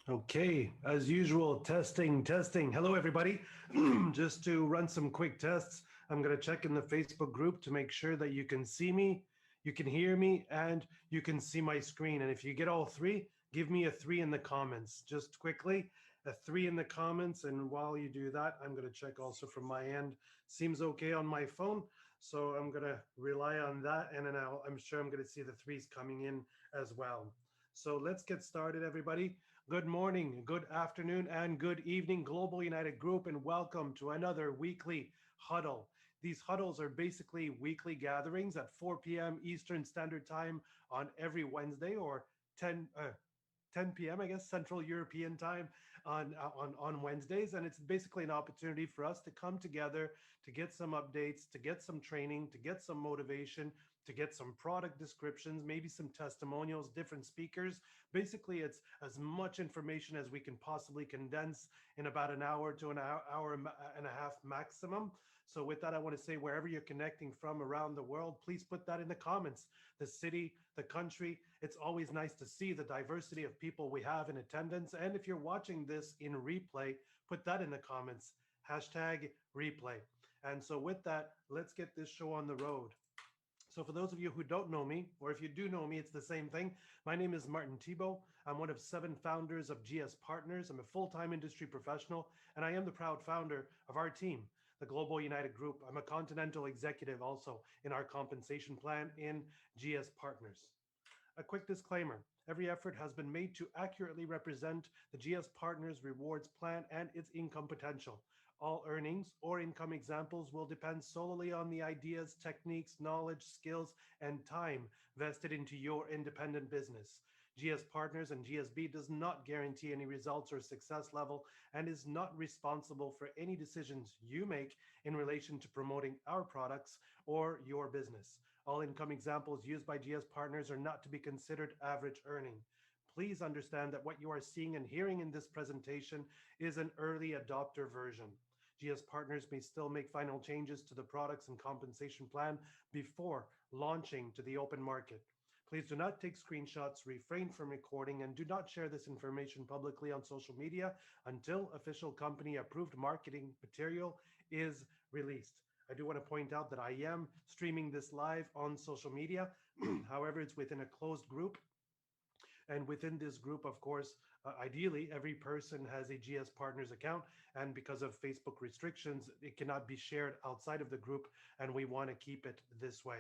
Okay, as usual, testing, testing. Hello, everybody. Just to run some quick tests, I'm going to check in the Facebook group to make sure that you can see me, you can hear me, and you can see my screen. And if you get all three, give me a three in the comments. Just quickly, a three in the comments. And while you do that, I'm going to check also from my end. Seems okay on my phone. So I'm going to rely on that. And then I'm sure I'm going to see the threes coming in as well. So let's get started, everybody. Good morning, good afternoon, and good evening, Global United Group, and welcome to another weekly huddle. These huddles are basically weekly gatherings at 4 p.m. Eastern Standard Time on every Wednesday or 10 p.m. I guess Central European Time on Wednesdays, and it's basically an opportunity for us to come together to get some updates, to get some training, to get some motivation, to get some product descriptions, maybe some testimonials, different speakers. Basically, it's as much information as we can possibly condense in about an hour to an hour and a half maximum. So with that, I want to say wherever you're connecting from around the world, please put that in the comments. The city, the country, it's always nice to see the diversity of people we have in attendance. And if you're watching this in replay, put that in the comments. Hashtag replay. And so with that, let's get this show on the road. So for those of you who don't know me, or if you do know me, it's the same thing. My name is Martin Thibault. I'm one of 7 founders of GS Partners. I'm a full-time industry professional, and I am the proud founder of our team, the Global United Group. I'm a continental executive also in our compensation plan in GS Partners. A quick disclaimer. Every effort has been made to accurately represent the GS Partners Rewards Plan and its income potential. All earnings or income examples will depend solely on the ideas, techniques, knowledge, skills, and time vested into your independent business. GS Partners and GSB does not guarantee any results or success level and is not responsible for any decisions you make in relation to promoting our products or your business. All income examples used by GS Partners are not to be considered average earning. Please understand that what you are seeing and hearing in this presentation is an early adopter version. GS Partners may still make final changes to the products and compensation plan before launching to the open market. Please do not take screenshots, refrain from recording, and do not share this information publicly on social media until official company approved marketing material is released. I do want to point out that I am streaming this live on social media. However, it's within a closed group. And within this group, of course, ideally, every person has a GS Partners account. And because of Facebook restrictions, it cannot be shared outside of the group. And we want to keep it this way.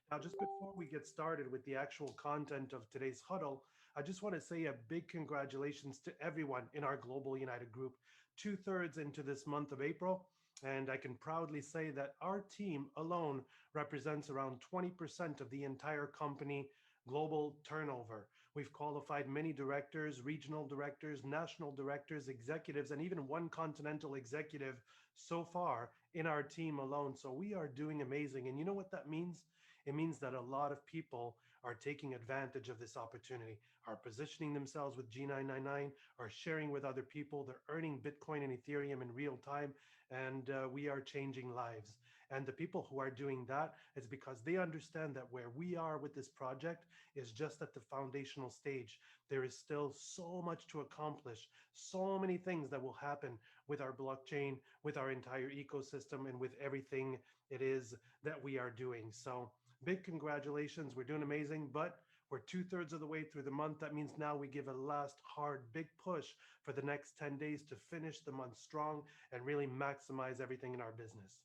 Now, just before we get started with the actual content of today's huddle, I just want to say a big congratulations to everyone in our Global United Group. 2/3 into this month of April. And I can proudly say that our team alone represents around 20% of the entire company global turnover. We've qualified many directors, regional directors, national directors, executives, and even one continental executive so far in our team alone. So we are doing amazing. And you know what that means? It means that a lot of people are taking advantage of this opportunity, are positioning themselves with G999, are sharing with other people, they're earning Bitcoin and Ethereum in real time, and we are changing lives. And the people who are doing that, it's because they understand that where we are with this project is just at the foundational stage. There is still so much to accomplish, so many things that will happen with our blockchain, with our entire ecosystem, and with everything it is that we are doing. So big congratulations. We're doing amazing, but we're 2/3 of the way through the month. That means now we give a last hard, big push for the next 10 days to finish the month strong and really maximize everything in our business.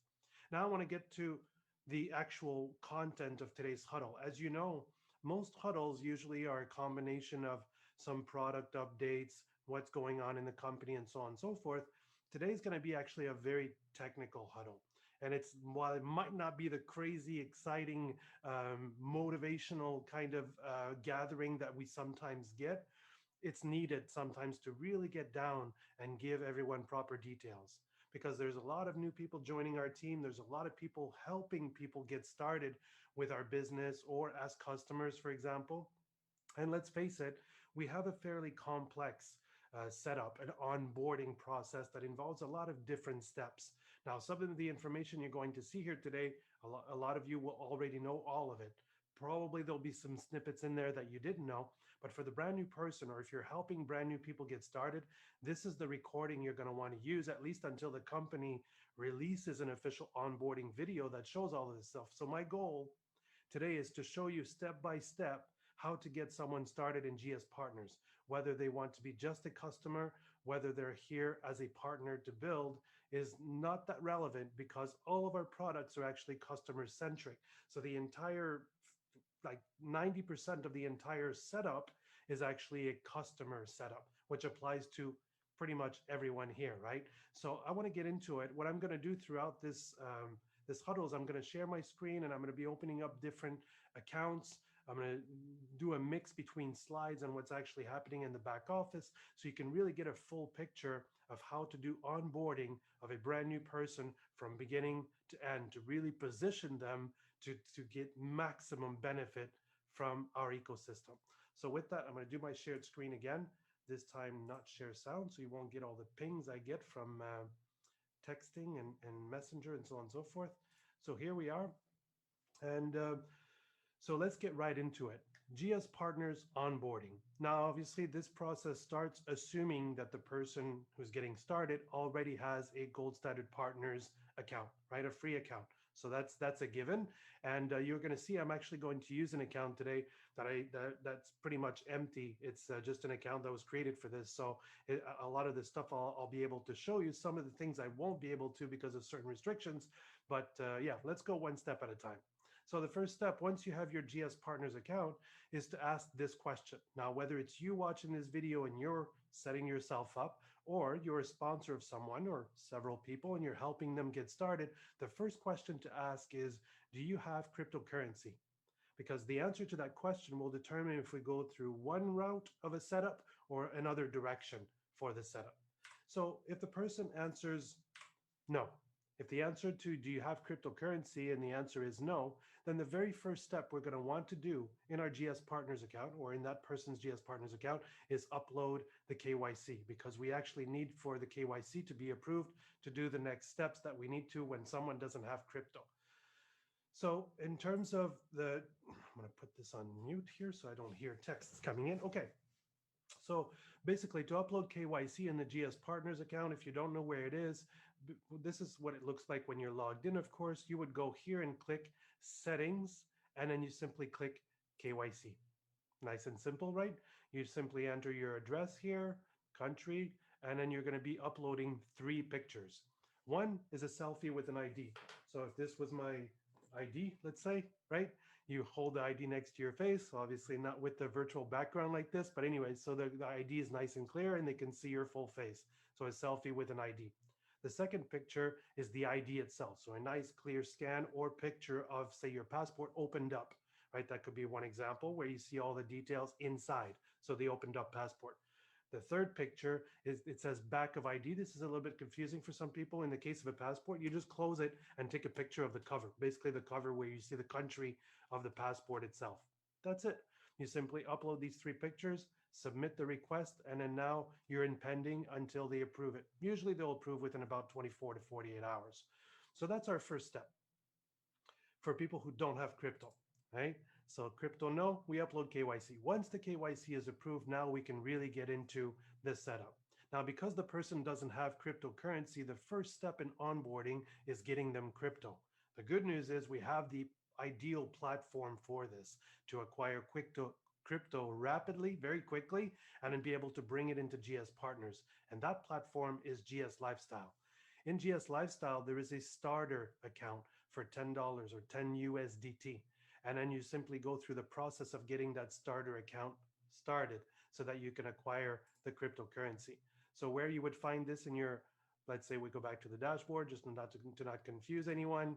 Now I want to get to the actual content of today's huddle. As you know, most huddles usually are a combination of some product updates, what's going on in the company, and so on and so forth. Today's going to be actually a very technical huddle. And it's, while it might not be the crazy, exciting, motivational kind of gathering that we sometimes get, it's needed sometimes to really get down and give everyone proper details, because there's a lot of new people joining our team. There's a lot of people helping people get started with our business or as customers, for example. And let's face it, we have a fairly complex setup, an onboarding process that involves a lot of different steps. Now, some of the information you're going to see here today, a lot of you will already know all of it. Probably there'll be some snippets in there that you didn't know, but for the brand new person, or if you're helping brand new people get started, this is the recording you're going to want to use, at least until the company releases an official onboarding video that shows all of this stuff. So my goal today is to show you step by step how to get someone started in GS Partners, whether they want to be just a customer, whether they're here as a partner to build, is not that relevant because all of our products are actually customer centric. So the entire, like 90% of the entire setup is actually a customer setup, which applies to pretty much everyone here, right? So I want to get into it. What I'm going to do throughout this huddle is I'm going to share my screen and I'm going to be opening up different accounts. I'm going to do a mix between slides and what's actually happening in the back office so you can really get a full picture of how to do onboarding of a brand new person from beginning to end, to really position them to get maximum benefit from our ecosystem. So with that, I'm going to do my shared screen again, this time not share sound, so you won't get all the pings I get from texting and messenger and so on and so forth. So here we are. And so let's get right into it. GS Partners onboarding. Now, obviously, this process starts assuming that the person who's getting started already has a Gold Standard Partners account, right? A free account. So that's a given. And you're going to see I'm actually going to use an account today that's pretty much empty. It's just an account that was created for this. So a lot of this stuff I'll be able to show you. Some of the things I won't be able to because of certain restrictions. But yeah, let's go one step at a time. So the first step, once you have your GS Partners account, is to ask this question. Now, whether it's you watching this video and you're setting yourself up, or you're a sponsor of someone or several people and you're helping them get started, the first question to ask is, do you have cryptocurrency? Because the answer to that question will determine if we go through one route of a setup or another direction for the setup. So if the person answers no, if the answer to do you have cryptocurrency and the answer is no, then the very first step we're going to want to do in our GS Partners account or in that person's GS Partners account is upload the KYC, because we actually need for the KYC to be approved to do the next steps that we need to when someone doesn't have crypto. So in terms of I'm going to put this on mute here so I don't hear texts coming in. Okay. So basically, to upload KYC in the GS Partners account, if you don't know where it is, this is what it looks like when you're logged in. Of course, you would go here and click Settings, and then you simply click KYC. Nice and simple, right? You simply enter your address here, country, and then you're going to be uploading 3 pictures. One is a selfie with an ID. So if this was my ID, let's say, right? You hold the ID next to your face, obviously not with the virtual background like this, but anyway, so the ID is nice and clear and they can see your full face. So a selfie with an ID. The second picture is the ID itself. So a nice clear scan or picture of, say, your passport opened up, right? That could be one example where you see all the details inside. So the opened up passport. The third picture is, it says back of ID. This is a little bit confusing for some people. In the case of a passport, you just close it and take a picture of the cover, basically the cover where you see the country of the passport itself. That's it. You simply upload these 3 pictures, submit the request, and then now you're in pending until they approve it. Usually they'll approve within about 24 to 48 hours. So that's our first step for people who don't have crypto, right? So crypto, no, we upload KYC. Once the KYC is approved, now we can really get into the setup. Now, because the person doesn't have cryptocurrency, the first step in onboarding is getting them crypto. The good news is we have the ideal platform for this to acquire crypto rapidly, very quickly, and then be able to bring it into GS Partners. And that platform is GS Lifestyle. In GS Lifestyle, there is a starter account for $10 or 10 USDT. And then you simply go through the process of getting that starter account started so that you can acquire the cryptocurrency. So where you would find this in your, let's say we go back to the dashboard, just not to not confuse anyone.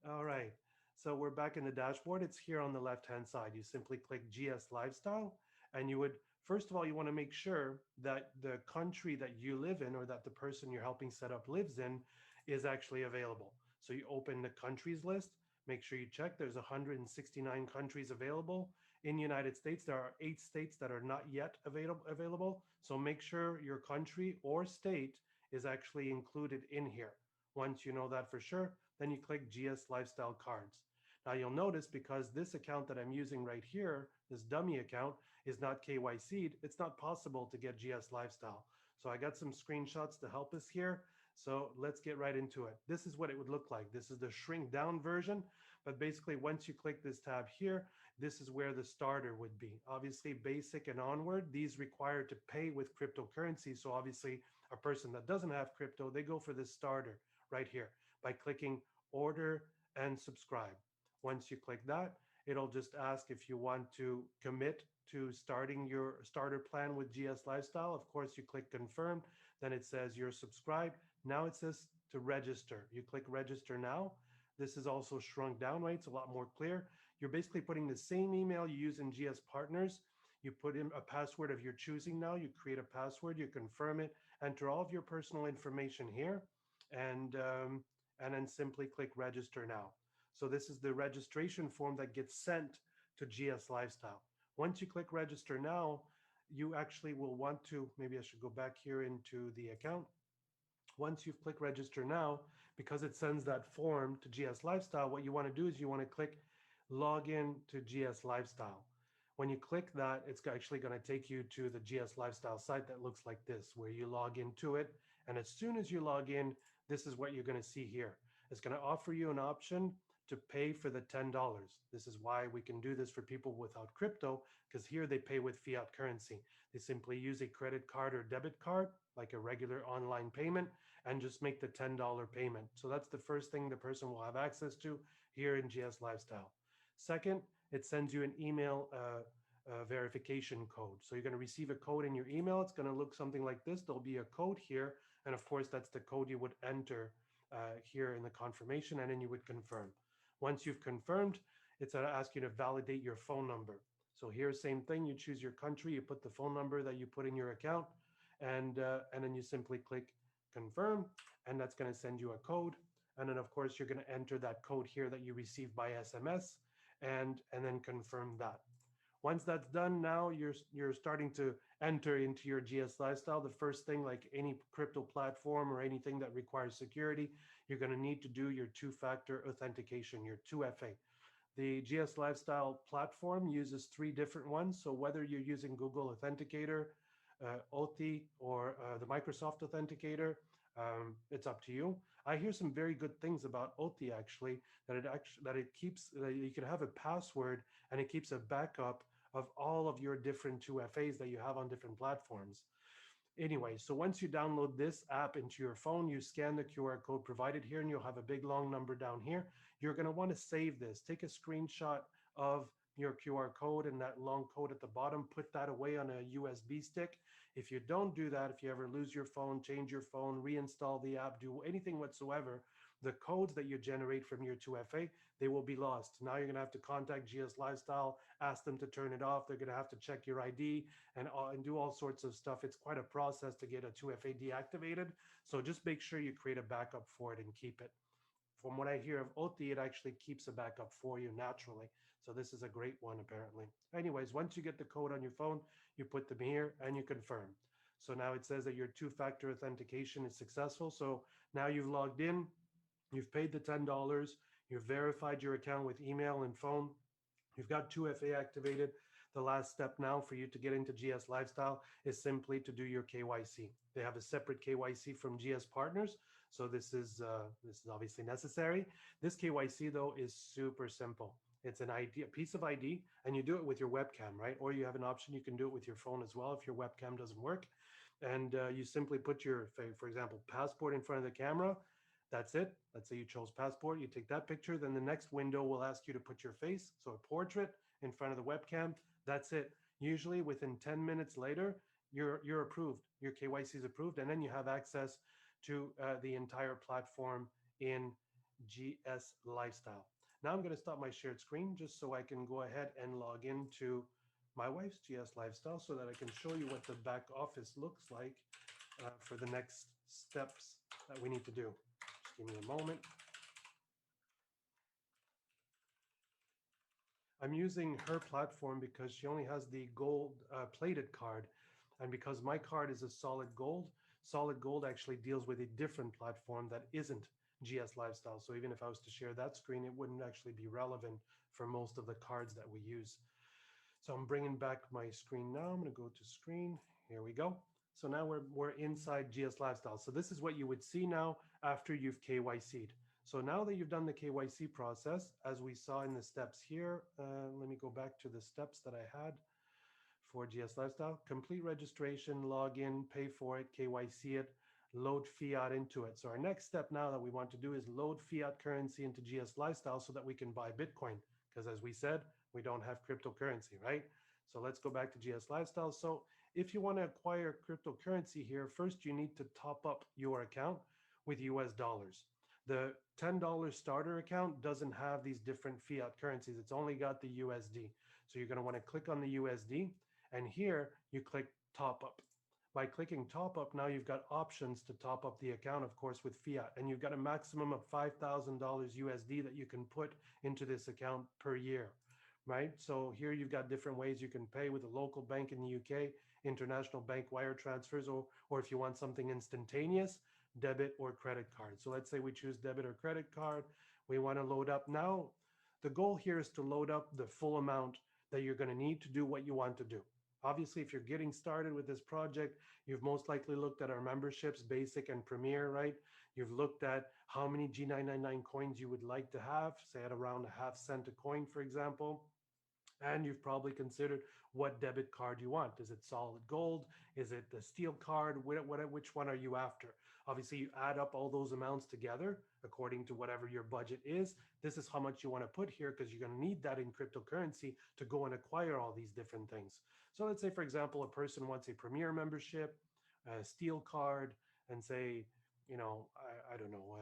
All right. So we're back in the dashboard. It's here on the left-hand side. You simply click GS Lifestyle, and you would, first of all, you want to make sure that the country that you live in or that the person you're helping set up lives in is actually available. So you open the countries list, make sure you check. There's 169 countries available. In the United States, there are 8 states that are not yet available. So make sure your country or state is actually included in here. Once you know that for sure, then you click GS Lifestyle Cards. Now you'll notice because this account that I'm using right here, this dummy account, is not KYC'd, it's not possible to get GS Lifestyle. So I got some screenshots to help us here. So let's get right into it. This is what it would look like. This is the shrink down version, but basically once you click this tab here, this is where the starter would be. Obviously basic and onward, these require to pay with cryptocurrency. So obviously a person that doesn't have crypto, they go for this starter right here by clicking order and subscribe. Once you click that, it'll just ask if you want to commit to starting your starter plan with GS Lifestyle. Of course, you click confirm, then it says you're subscribed. Now it says to register. You click register now. This is also shrunk down, right? It's a lot more clear. You're basically putting the same email you use in GS Partners. You put in a password of your choosing now. You create a password, you confirm it, enter all of your personal information here, and then simply click register now. So this is the registration form that gets sent to GS Lifestyle. Once you click register now, you actually will want to, maybe I should go back here into the account. Once you've clicked register now, because it sends that form to GS Lifestyle, what you want to do is you want to click log in to GS Lifestyle. When you click that, it's actually going to take you to the GS Lifestyle site that looks like this, where you log into it. And as soon as you log in, this is what you're going to see here. It's going to offer you an option to pay for the $10. This is why we can do this for people without crypto, because here they pay with fiat currency. They simply use a credit card or debit card, like a regular online payment, and just make the $10 payment. So that's the first thing the person will have access to here in GS Lifestyle. Second, it sends you an email verification code. So you're going to receive a code in your email. It's going to look something like this. There'll be a code here. And of course, that's the code you would enter here in the confirmation, and then you would confirm. Once you've confirmed, it's going to ask you to validate your phone number. So here, same thing. You choose your country, you put the phone number that you put in your account, and then you simply click confirm, and that's going to send you a code. And then, of course, you're going to enter that code here that you received by SMS, and then confirm that. Once that's done, now you're starting to enter into your GS Lifestyle. The first thing, like any crypto platform or anything that requires security, you're going to need to do your two-factor authentication, your 2FA. The GS Lifestyle platform uses 3 different ones. So whether you're using Google Authenticator, Authy, or the Microsoft Authenticator, it's up to you. I hear some very good things about Authy actually, that it keeps, that you can have a password and it keeps a backup of all of your different 2FAs that you have on different platforms. Anyway, so once you download this app into your phone, you scan the QR code provided here, and you'll have a big long number down here. You're going to want to save this. Take a screenshot of your QR code and that long code at the bottom, put that away on a USB stick. If you don't do that, if you ever lose your phone, change your phone, reinstall the app, do anything whatsoever, the codes that you generate from your 2FA, they will be lost. Now you're going to have to contact GS Lifestyle, ask them to turn it off. They're going to have to check your ID and do all sorts of stuff. It's quite a process to get a 2FA deactivated. So just make sure you create a backup for it and keep it. From what I hear of Authy, it actually keeps a backup for you naturally. So this is a great one, apparently. Anyways, once you get the code on your phone, you put them here and you confirm. So now it says that your two-factor authentication is successful. So now you've logged in, you've paid the $10, you've verified your account with email and phone, you've got 2FA activated. The last step now for you to get into GS Lifestyle is simply to do your KYC. They have a separate KYC from GS Partners, so this is obviously necessary. This KYC though is super simple. It's an ID, a piece of ID, and you do it with your webcam, right? Or you have an option, you can do it with your phone as well if your webcam doesn't work. And you simply put your, for example, passport in front of the camera. That's it. Let's say you chose passport, you take that picture, then the next window will ask you to put your face, so a portrait in front of the webcam. That's it. Usually within 10 minutes later, you're approved. Your KYC is approved, and then you have access to the entire platform in GS Lifestyle. Now I'm going to stop my shared screen just so I can go ahead and log into my wife's GS Lifestyle so that I can show you what the back office looks like for the next steps that we need to do. Just give me a moment. I'm using her platform because she only has the gold plated card. And because my card is a solid gold actually deals with a different platform that isn't GS Lifestyle. So even if I was to share that screen, it wouldn't actually be relevant for most of the cards that we use. So I'm bringing back my screen now. I'm going to go to screen. Here we go. So now we're inside GS Lifestyle. So this is what you would see now after you've KYC'd. So now that you've done the KYC process, as we saw in the steps here, let me go back to the steps that I had for GS Lifestyle. Complete registration, log in, pay for it, KYC it, load fiat into it. So our next step now that we want to do is load fiat currency into GS Lifestyle so that we can buy Bitcoin. Because as we said, we don't have cryptocurrency, right? So let's go back to GS Lifestyle. So if you want to acquire cryptocurrency here, first you need to top up your account with US dollars. The $10 starter account doesn't have these different fiat currencies. It's only got the USD. So you're going to want to click on the USD, and here you click top up. By clicking top up, now you've got options to top up the account, of course, with fiat, and you've got a maximum of $5,000 USD that you can put into this account per year, right? So here you've got different ways you can pay with a local bank in the UK, international bank wire transfers, or if you want something instantaneous, debit or credit card. So let's say we choose debit or credit card. We want to load up now. The goal here is to load up the full amount that you're going to need to do what you want to do. Obviously, if you're getting started with this project, you've most likely looked at our memberships, Basic and Premier, right? You've looked at how many G999 coins you would like to have, say at around a half cent a coin, for example. And you've probably considered what debit card you want. Is it solid gold? Is it the steel card? Which one are you after? Obviously, you add up all those amounts together according to whatever your budget is. This is how much you want to put here because you're going to need that in cryptocurrency to go and acquire all these different things. So let's say, for example, a person wants a Premier membership, a steel card, and say, I don't know,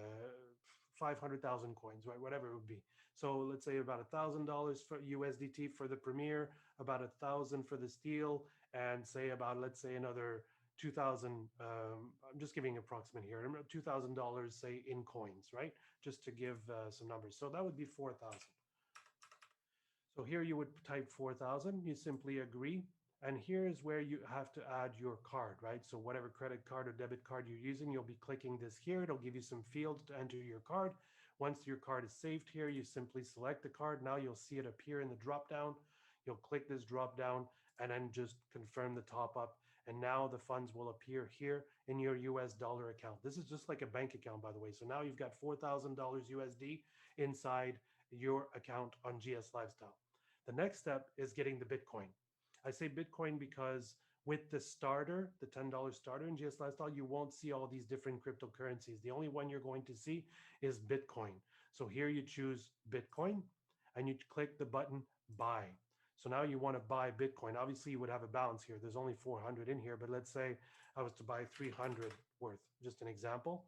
500,000 coins, right? Whatever it would be. So let's say about $1,000 for USDT for the Premier, about 1,000 for the steel, and say about, let's say, another 2,000. I'm just giving approximate here. $2,000, say, in coins, right? Just to give some numbers. So that would be 4,000. So here you would type 4,000. You simply agree. And here's where you have to add your card, right? So whatever credit card or debit card you're using, you'll be clicking this here. It'll give you some fields to enter your card. Once your card is saved here, you simply select the card. Now you'll see it appear in the drop down. You'll click this drop down and then just confirm the top up. And now the funds will appear here in your US dollar account. This is just like a bank account, by the way. So now you've got $4,000 USD inside your account on GS Lifestyle. The next step is getting the Bitcoin. I say Bitcoin because with the starter, the $10 starter in GS Lifestyle, you won't see all these different cryptocurrencies. The only one you're going to see is Bitcoin. So here you choose Bitcoin and you click the button buy. So now you want to buy Bitcoin. Obviously, you would have a balance here. There's only 400 in here, but let's say I was to buy 300 worth, just an example.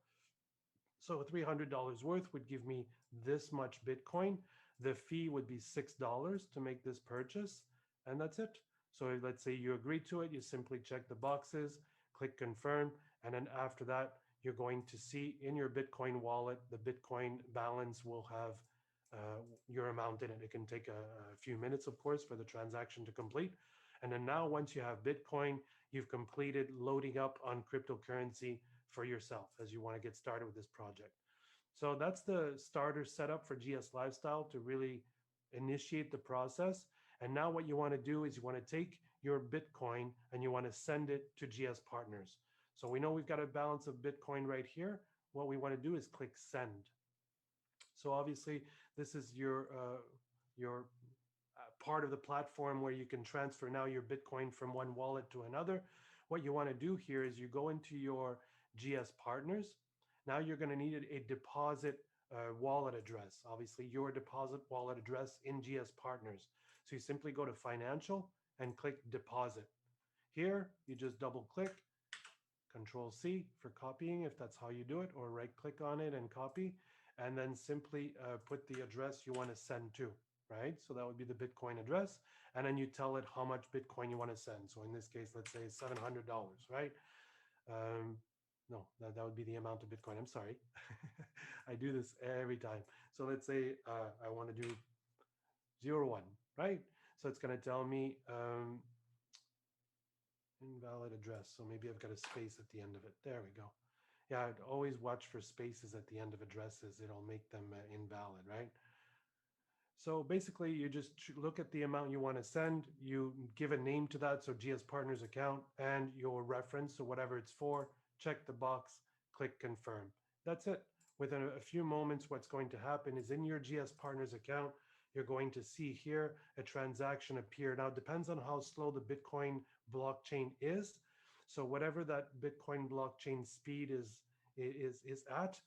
So $300 worth would give me this much Bitcoin. The fee would be $6 to make this purchase, and that's it. So let's say you agree to it, you simply check the boxes, click confirm, and then after that, you're going to see in your Bitcoin wallet, the Bitcoin balance will have your amount in it. It can take a few minutes, of course, for the transaction to complete. And then now once you have Bitcoin, you've completed loading up on cryptocurrency for yourself as you want to get started with this project. So that's the starter setup for GS Lifestyle to really initiate the process. And now what you want to do is you want to take your Bitcoin and you want to send it to GS Partners. So we know we've got a balance of Bitcoin right here. What we want to do is click send. So obviously this is your part of the platform where you can transfer now your Bitcoin from one wallet to another. What you want to do here is you go into your GS Partners. Now you're going to need a deposit wallet address, obviously your deposit wallet address in GS Partners. So you simply go to financial and click deposit. Here, you just double click, Control C for copying if that's how you do it, or right click on it and copy, and then simply put the address you want to send to, right? So that would be the Bitcoin address. And then you tell it how much Bitcoin you want to send. So in this case, let's say $700, right? No, that would be the amount of Bitcoin. I'm sorry. I do this every time. So let's say I want to do 01, right? So it's going to tell me invalid address. So maybe I've got a space at the end of it. There we go. Yeah, I'd always watch for spaces at the end of addresses. It'll make them invalid, right? So basically, you just look at the amount you want to send. You give a name to that, so GS Partners account, and your reference, so whatever it's for. Check the box, click confirm. That's it. Within a few moments, what's going to happen is in your GS Partners account, you're going to see here a transaction appear. Now, it depends on how slow the Bitcoin blockchain is. So whatever that Bitcoin blockchain speed is at,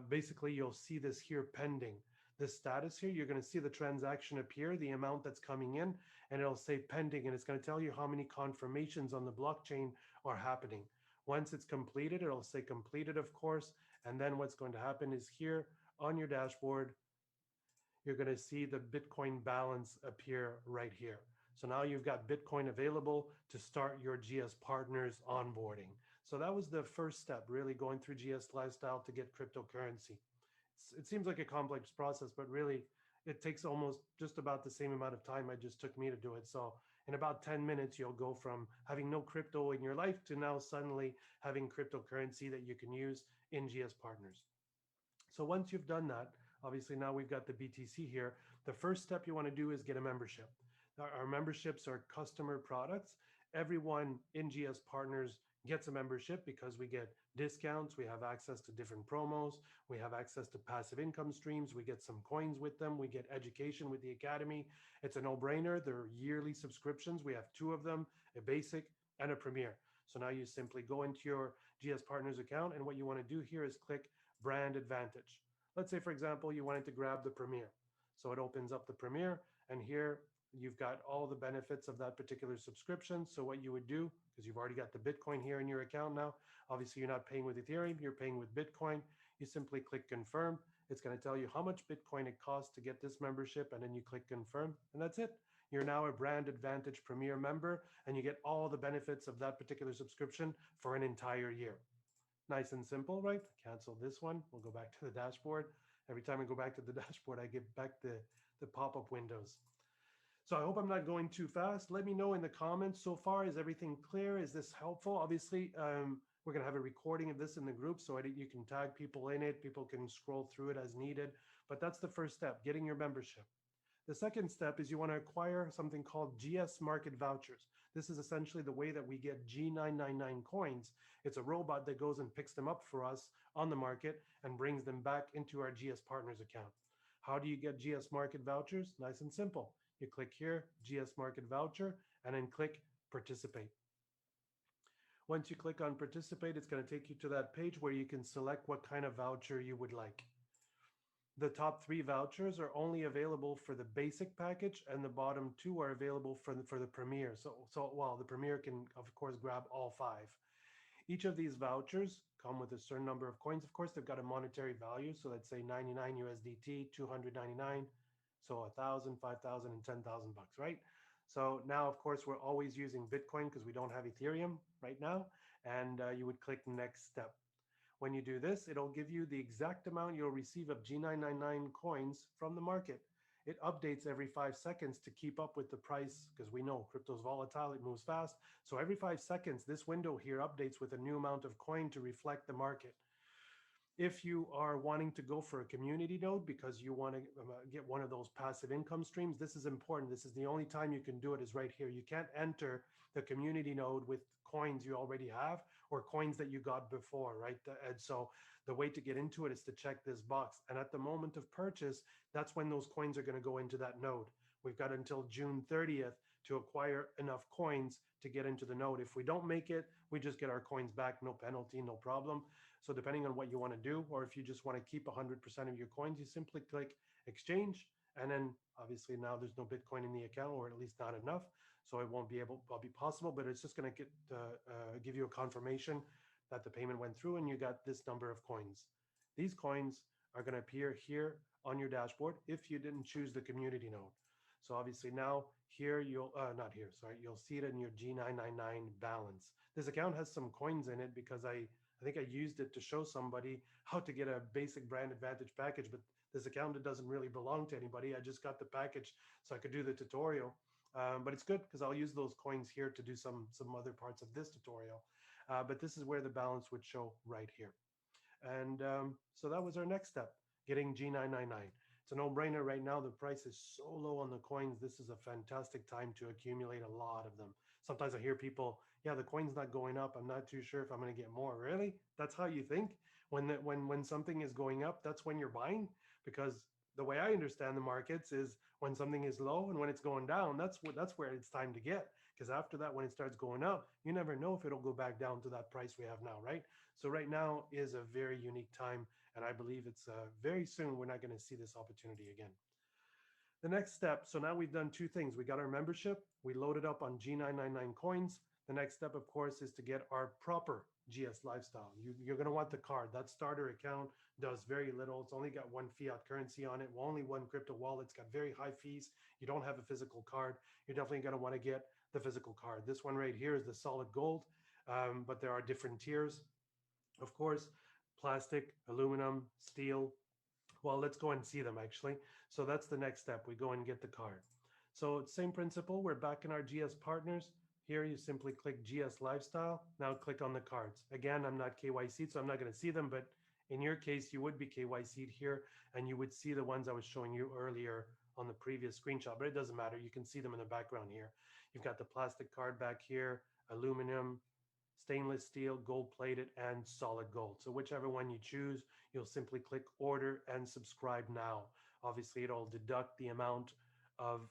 basically you'll see this here pending. The status here, you're going to see the transaction appear, the amount that's coming in, and it'll say pending, and it's going to tell you how many confirmations on the blockchain are happening. Once it's completed, it'll say completed, of course, and then what's going to happen is here on your dashboard, you're going to see the Bitcoin balance appear right here. So now you've got Bitcoin available to start your GS Partners onboarding. So that was the first step, really going through GS Lifestyle to get cryptocurrency. It seems like a complex process, but really it takes almost just about the same amount of time it just took me to do it. So in about 10 minutes, you'll go from having no crypto in your life to now suddenly having cryptocurrency that you can use in GS Partners. So once you've done that, obviously now we've got the BTC here. The first step you want to do is get a membership. Our memberships are customer products. Everyone in GS Partners gets a membership because we get discounts, we have access to different promos, we have access to passive income streams, we get some coins with them, we get education with the Academy. It's a no-brainer. They're yearly subscriptions. We have two of them, a basic and a premier. So now you simply go into your GS Partners account, and what you want to do here is click Brand Advantage. Let's say, for example, you wanted to grab the premier. So it opens up the premier, and here you've got all the benefits of that particular subscription. So what you would do, because you've already got the Bitcoin here in your account now, obviously you're not paying with Ethereum, you're paying with Bitcoin. You simply click confirm. It's going to tell you how much Bitcoin it costs to get this membership, and then you click confirm, and that's it. You're now a Brand Advantage Premier member, and you get all the benefits of that particular subscription for an entire year. Nice and simple, right? Cancel this one. We'll go back to the dashboard. Every time I go back to the dashboard, I get back the pop-up windows. So I hope I'm not going too fast. Let me know in the comments. So far, is everything clear? Is this helpful? Obviously, we're going to have a recording of this in the group, so you can tag people in it. People can scroll through it as needed. But that's the first step, getting your membership. The second step is you want to acquire something called GS Market Vouchers. This is essentially the way that we get G999 coins. It's a robot that goes and picks them up for us on the market and brings them back into our GS Partners account. How do you get GS Market Vouchers? Nice and simple. You click here, GS Market Voucher, and then click Participate. Once you click on Participate, it's going to take you to that page where you can select what kind of voucher you would like. The top 3 vouchers are only available for the basic package, and the bottom 2 are available for the premier. So while the premier can, of course, grab all 5. Each of these vouchers come with a certain number of coins. Of course, they've got a monetary value. So let's say 99 USDT, 299. So 1,000, 5,000, and 10,000 bucks, right? So now, of course, we're always using Bitcoin because we don't have Ethereum right now. And you would click next step. When you do this, it'll give you the exact amount you'll receive of G999 coins from the market. It updates every 5 seconds to keep up with the price because we know crypto is volatile, it moves fast. So every 5 seconds, this window here updates with a new amount of coin to reflect the market. If you are wanting to go for a community node because you want to get one of those passive income streams, this is important. This is the only time you can do it is right here. You can't enter the community node with coins you already have or coins that you got before, right? And so the way to get into it is to check this box. And at the moment of purchase, that's when those coins are going to go into that node. We've got until June 30th to acquire enough coins to get into the node. If we don't make it, we just get our coins back, no penalty, no problem. So depending on what you want to do, or if you just want to keep 100% of your coins, you simply click exchange. And then obviously now there's no Bitcoin in the account, or at least not enough. So it won't be possible, but it's just going to give you a confirmation that the payment went through and you got this number of coins. These coins are going to appear here on your dashboard if you didn't choose the community node. So obviously now here you'll see it in your G999 balance. This account has some coins in it because I think I used it to show somebody how to get a basic Brand Advantage package, but this account doesn't really belong to anybody. I just got the package so I could do the tutorial. But it's good because I'll use those coins here to do some other parts of this tutorial. But this is where the balance would show right here. And so that was our next step, getting G999. It's a no-brainer right now. The price is so low on the coins. This is a fantastic time to accumulate a lot of them. Sometimes I hear people, yeah, the coin's not going up. I'm not too sure if I'm going to get more. Really? That's how you think? When something is going up, that's when you're buying? Because the way I understand the markets is when something is low and when it's going down, that's where it's time to get. Because after that, when it starts going up, you never know if it'll go back down to that price we have now, right? So right now is a very unique time, and I believe it's very soon we're not going to see this opportunity again. The next step, so now we've done two things. We got our membership, we loaded up on G999 coins. The next step, of course, is to get our proper GS lifestyle. You're going to want the card. That starter account does very little. It's only got one fiat currency on it, only one crypto wallet. It's got very high fees. You don't have a physical card. You're definitely going to want to get the physical card. This one right here is the solid gold, but there are different tiers. Of course, plastic, aluminum, steel. Well, let's go and see them actually. So that's the next step. We go and get the card. So same principle. We're back in our GS partners. Here you simply click GS Lifestyle. Now click on the cards. Again, I'm not KYC'd, so I'm not going to see them, but in your case, you would be KYC'd here and you would see the ones I was showing you earlier on the previous screenshot, but it doesn't matter. You can see them in the background here. You've got the plastic card back here, aluminum, stainless steel, gold plated, and solid gold. So whichever one you choose, you'll simply click order and subscribe now. Obviously, it'll deduct the amount of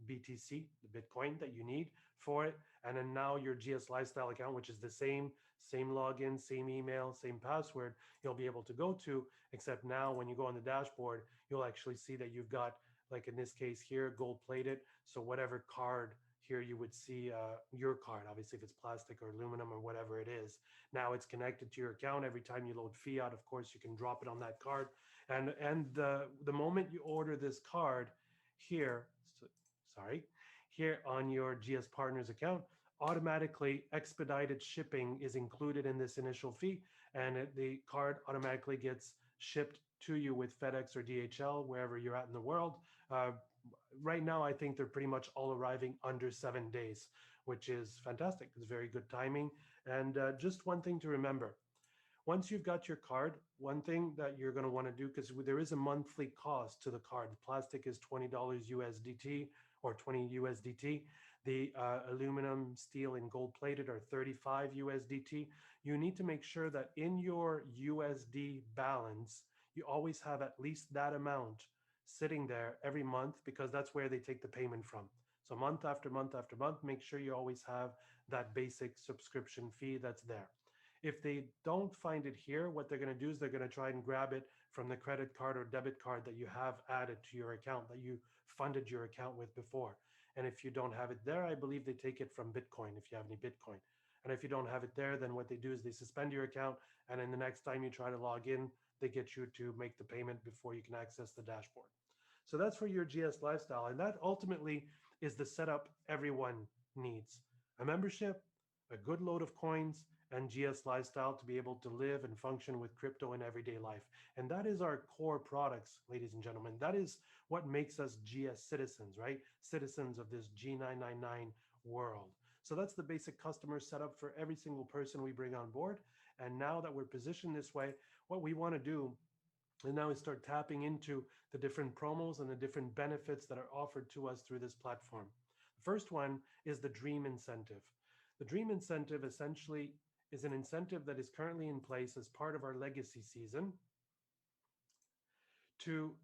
BTC, the Bitcoin that you need for it. And then now your GS Lifestyle account, which is the same login, same email, same password, you'll be able to go to, except now when you go on the dashboard, you'll actually see that you've got, like in this case here, gold plated. So whatever card here you would see your card, obviously if it's plastic or aluminum or whatever it is. Now it's connected to your account. Every time you load fiat, of course, you can drop it on that card. And the moment you order this card here, here on your GS Partners account, automatically expedited shipping is included in this initial fee, and the card automatically gets shipped to you with FedEx or DHL, wherever you're at in the world. Right now, I think they're pretty much all arriving under 7 days, which is fantastic. It's very good timing. And just one thing to remember, once you've got your card, one thing that you're going to want to do, because there is a monthly cost to the card. The plastic is $20 USDT or 20 USDT. The aluminum, steel, and gold plated are 35 USDT. You need to make sure that in your USD balance, you always have at least that amount sitting there every month, because that's where they take the payment from. So month after month after month, make sure you always have that basic subscription fee that's there. If they don't find it here, what they're going to do is they're going to try and grab it from the credit card or debit card that you have added to your account, that you funded your account with before. And if you don't have it there, I believe they take it from Bitcoin if you have any Bitcoin. And if you don't have it there, then what they do is they suspend your account. And then the next time you try to log in, they get you to make the payment before you can access the dashboard. So that's for your GS Lifestyle. And that ultimately is the setup everyone needs: a membership, a good load of coins, and GS Lifestyle to be able to live and function with crypto in everyday life. And that is our core products, ladies and gentlemen. That is what makes us GS citizens, right? Citizens of this G999 world. So that's the basic customer setup for every single person we bring on board. And now that we're positioned this way, what we want to do and now we start tapping into the different promos and the different benefits that are offered to us through this platform. The first one is the Dream Incentive. The Dream Incentive essentially is an incentive that is currently in place as part of our legacy season to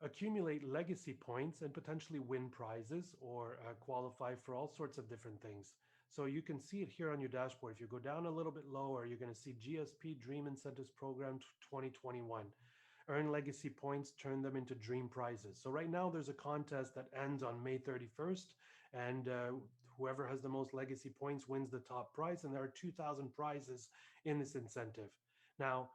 accumulate legacy points and potentially win prizes or qualify for all sorts of different things. So you can see it here on your dashboard. If you go down a little bit lower, you're going to see GSP Dream Incentives Program 2021. Earn legacy points, turn them into dream prizes. So right now there's a contest that ends on May 31st, and whoever has the most legacy points wins the top prize, and there are 2,000 prizes in this incentive. Now,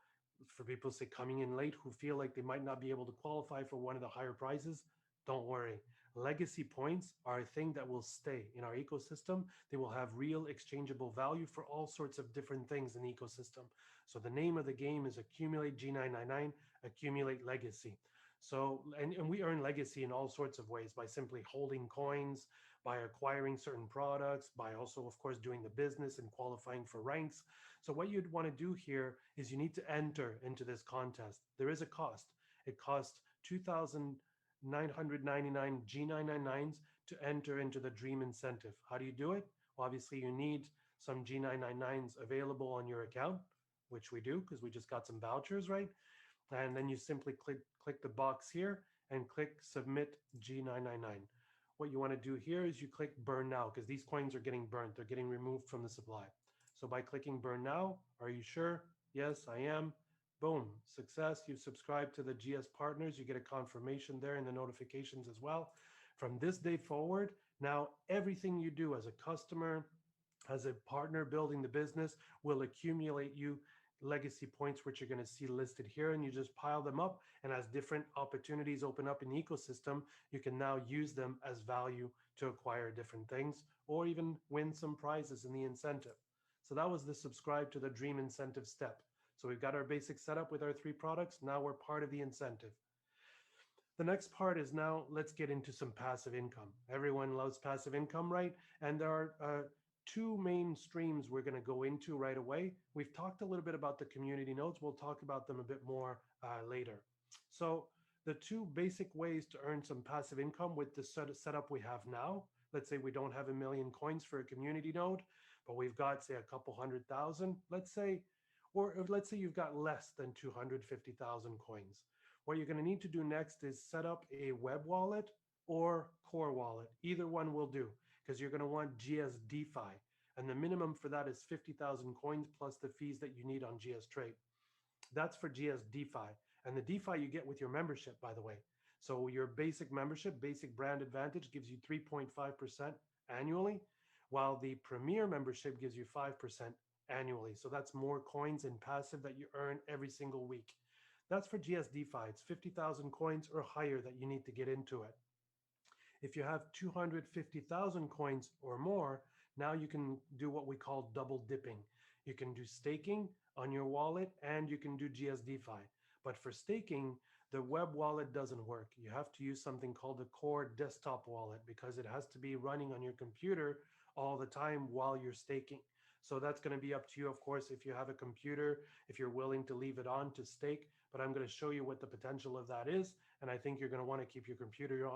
for people say coming in late who feel like they might not be able to qualify for one of the higher prizes, don't worry. Legacy points are a thing that will stay in our ecosystem. They will have real exchangeable value for all sorts of different things in the ecosystem. So the name of the game is accumulate G999, accumulate legacy. So, and we earn legacy in all sorts of ways by simply holding coins, by acquiring certain products, by also, of course, doing the business and qualifying for ranks. So, what you'd want to do here is you need to enter into this contest. There is a cost. It costs 2,999 G999s to enter into the Dream Incentive. How do you do it? Well, obviously, you need some G999s available on your account, which we do because we just got some vouchers, right? And then you simply click the box here and click submit G999. What you want to do here is you click burn now because these coins are getting burnt. They're getting removed from the supply. So by clicking burn now, are you sure? Yes, I am. Boom, success. You've subscribed to the GS Partners. You get a confirmation there in the notifications as well. From this day forward, now everything you do as a customer, as a partner building the business, will accumulate you legacy points, which you're going to see listed here, and you just pile them up. And as different opportunities open up in the ecosystem, you can now use them as value to acquire different things or even win some prizes in the incentive. So that was the subscribe to the Dream Incentive step. So we've got our basic setup with our 3 products. Now we're part of the incentive. The next part is now let's get into some passive income. Everyone loves passive income, right? And there are 2 main streams we're going to go into right away. We've talked a little bit about the community nodes. We'll talk about them a bit more later. So the 2 basic ways to earn some passive income with the setup we have now. Let's say we don't have 1,000,000 coins for a community node, but we've got, say, a couple 100,000, let's say, or let's say you've got less than 250,000 coins. What you're going to need to do next is set up a web wallet or core wallet. Either one will do because you're going to want GS DeFi. And the minimum for that is 50,000 coins plus the fees that you need on GS Trade. That's for GS DeFi. And the DeFi you get with your membership, by the way. So your basic membership, basic brand advantage gives you 3.5% annually, while the premier membership gives you 5% annually. So that's more coins in passive that you earn every single week. That's for GS DeFi. It's 50,000 coins or higher that you need to get into it. If you have 250,000 coins or more, now you can do what we call double dipping. You can do staking on your wallet and you can do GS DeFi. But for staking, the web wallet doesn't work. You have to use something called the core desktop wallet because it has to be running on your computer all the time while you're staking. So that's going to be up to you, of course, if you have a computer, if you're willing to leave it on to stake. But I'm going to show you what the potential of that is. And I think you're going to want to keep your computer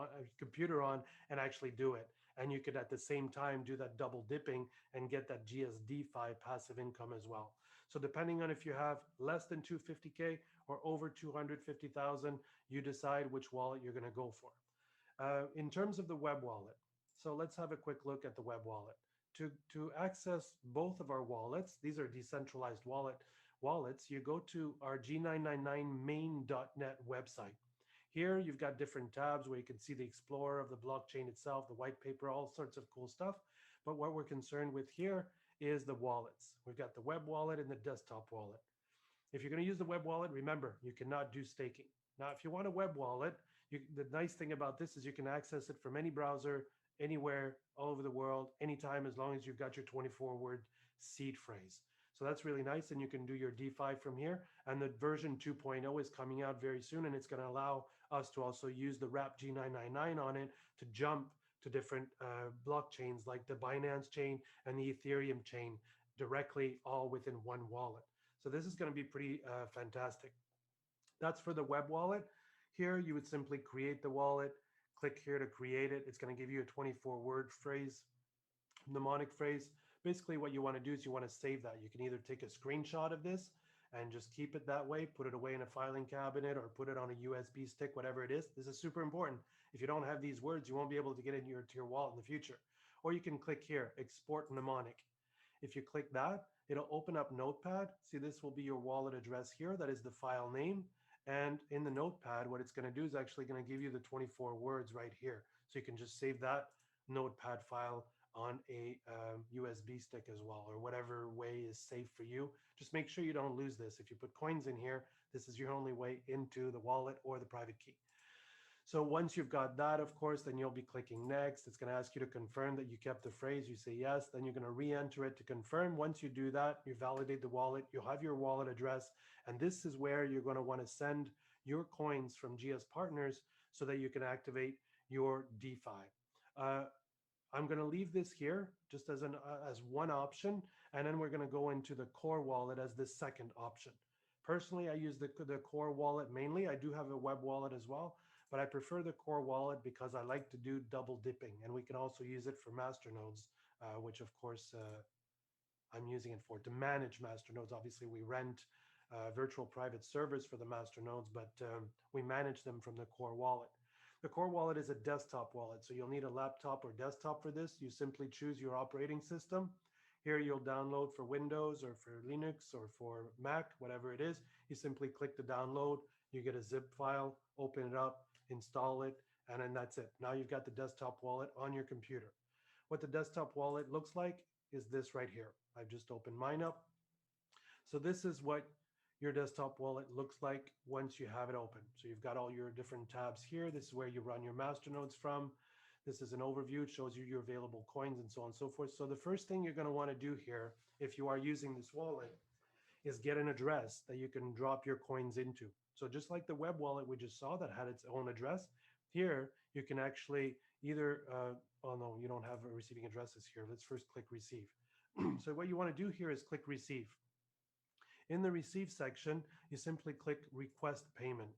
on and actually do it. And you could at the same time do that double dipping and get that GS DeFi passive income as well. So depending on if you have less than 250K or over 250,000, you decide which wallet you're going to go for. In terms of the web wallet, so let's have a quick look at the web wallet. To access both of our wallets, these are decentralized wallets, you go to our G999main.net website. Here you've got different tabs where you can see the explorer of the blockchain itself, the white paper, all sorts of cool stuff. But what we're concerned with here is the wallets. We've got the web wallet and the desktop wallet. If you're going to use the web wallet, remember, you cannot do staking. Now, if you want a web wallet, the nice thing about this is you can access it from any browser, anywhere, all over the world, anytime, as long as you've got your 24-word seed phrase. So that's really nice, and you can do your DeFi from here. And the version 2.0 is coming out very soon, and it's going to allow us to also use the wrap G999 on it to jump to different blockchains like the Binance chain and the Ethereum chain directly, all within one wallet. So this is going to be pretty fantastic. That's for the web wallet. Here, you would simply create the wallet, click here to create it. It's going to give you a 24-word phrase, mnemonic phrase. Basically, what you want to do is you want to save that. You can either take a screenshot of this and just keep it that way, put it away in a filing cabinet or put it on a USB stick, whatever it is. This is super important. If you don't have these words, you won't be able to get into your wallet in the future. Or you can click here, export mnemonic. If you click that, it'll open up Notepad. See, this will be your wallet address here. That is the file name. And in the Notepad, what it's going to do is actually going to give you the 24 words right here. So you can just save that Notepad file on a USB stick as well, or whatever way is safe for you. Just make sure you don't lose this. If you put coins in here, this is your only way into the wallet or the private key. So once you've got that, of course, then you'll be clicking next. It's going to ask you to confirm that you kept the phrase. You say yes, then you're going to re-enter it to confirm. Once you do that, you validate the wallet, you'll have your wallet address, and this is where you're going to want to send your coins from GS Partners so that you can activate your DeFi. Uh, I'm going to leave this here just as one option, and then we're going to go into the core wallet as the second option. Personally, I use the core wallet mainly. I do have a web wallet as well, but I prefer the core wallet because I like to do double dipping, and we can also use it for masternodes, which of course I'm using it for to manage masternodes. Obviously, we rent virtual private servers for the masternodes, but we manage them from the core wallet. The core wallet is a desktop wallet, so you'll need a laptop or desktop for this. You simply choose your operating system. Here you'll download for Windows or for Linux or for Mac, whatever it is. You simply click the download, you get a zip file, open it up, install it, and then that's it. Now you've got the desktop wallet on your computer. What the desktop wallet looks like is this right here. I've just opened mine up. So this is what your desktop wallet looks like once you have it open. So you've got all your different tabs here. This is where you run your masternodes from. This is an overview. It shows you your available coins and so on and so forth. So the first thing you're going to want to do here, if you are using this wallet, is get an address that you can drop your coins into. So just like the web wallet we just saw that had its own address, here you can actually either, oh no, you don't have receiving addresses here. Let's first click receive. So what you want to do here is click receive. In the receive section, you simply click request payment.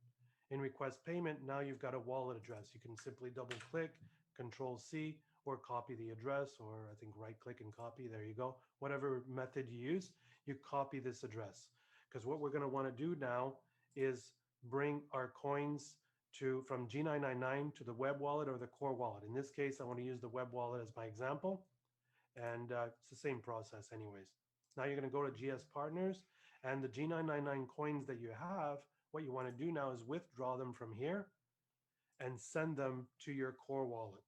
In request payment, now you've got a wallet address. You can simply double click, control C, or copy the address, or I think right click and copy. There you go. Whatever method you use, you copy this address. Because what we're going to want to do now is bring our coins from G999 to the web wallet or the core wallet. In this case, I want to use the web wallet as my example. And it's the same process anyways. Now you're going to go to GS Partners, and the G999 coins that you have, what you want to do now is withdraw them from here and send them to your core wallet.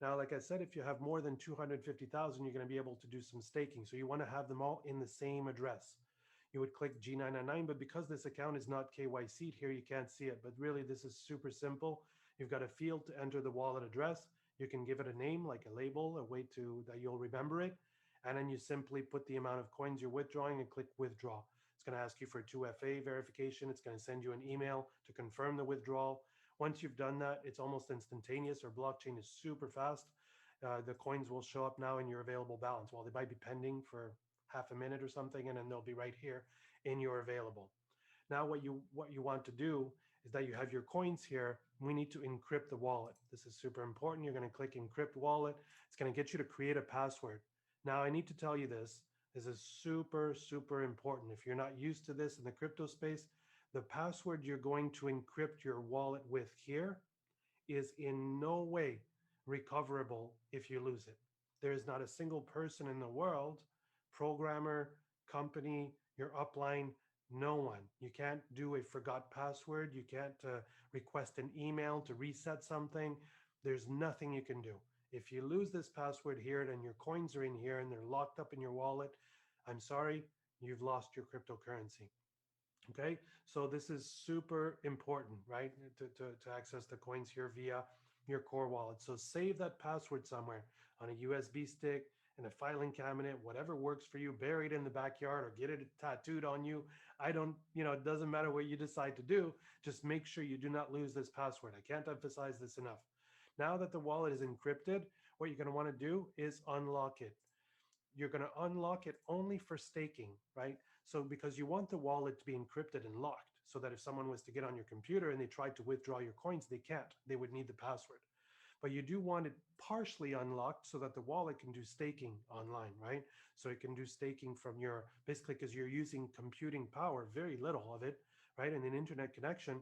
Now, like I said, if you have more than 250,000, you're going to be able to do some staking. So you want to have them all in the same address. You would click G999, but because this account is not KYC'd here, you can't see it. But really, this is super simple. You've got a field to enter the wallet address. You can give it a name, like a label, a way that you'll remember it. And then you simply put the amount of coins you're withdrawing and click withdraw. It's going to ask you for 2FA verification. It's going to send you an email to confirm the withdrawal. Once you've done that, it's almost instantaneous. Our blockchain is super fast. The coins will show up now in your available balance. Well, they might be pending for half a minute or something, and then they'll be right here in your available. Now what you want to do is that you have your coins here. We need to encrypt the wallet. This is super important. You're going to click encrypt wallet. It's going to get you to create a password. Now I need to tell you this. This is super, super important. If you're not used to this in the crypto space, the password you're going to encrypt your wallet with here is in no way recoverable if you lose it. There is not a single person in the world, programmer, company, your upline, no one. You can't do a forgot password. You can't request an email to reset something. There's nothing you can do. If you lose this password here, then your coins are in here and they're locked up in your wallet. I'm sorry, you've lost your cryptocurrency. Okay, so this is super important, right? To access the coins here via your core wallet. So save that password somewhere on a USB stick, in a filing cabinet, whatever works for you, bury it in the backyard or get it tattooed on you. It doesn't matter what you decide to do. Just make sure you do not lose this password. I can't emphasize this enough. Now that the wallet is encrypted, what you're going to want to do is unlock it. You're going to unlock it only for staking, right? So because you want the wallet to be encrypted and locked so that if someone was to get on your computer and they tried to withdraw your coins, they can't. They would need the password. But you do want it partially unlocked so that the wallet can do staking online, right? So it can do staking from basically because you're using computing power, very little of it, right? And an internet connection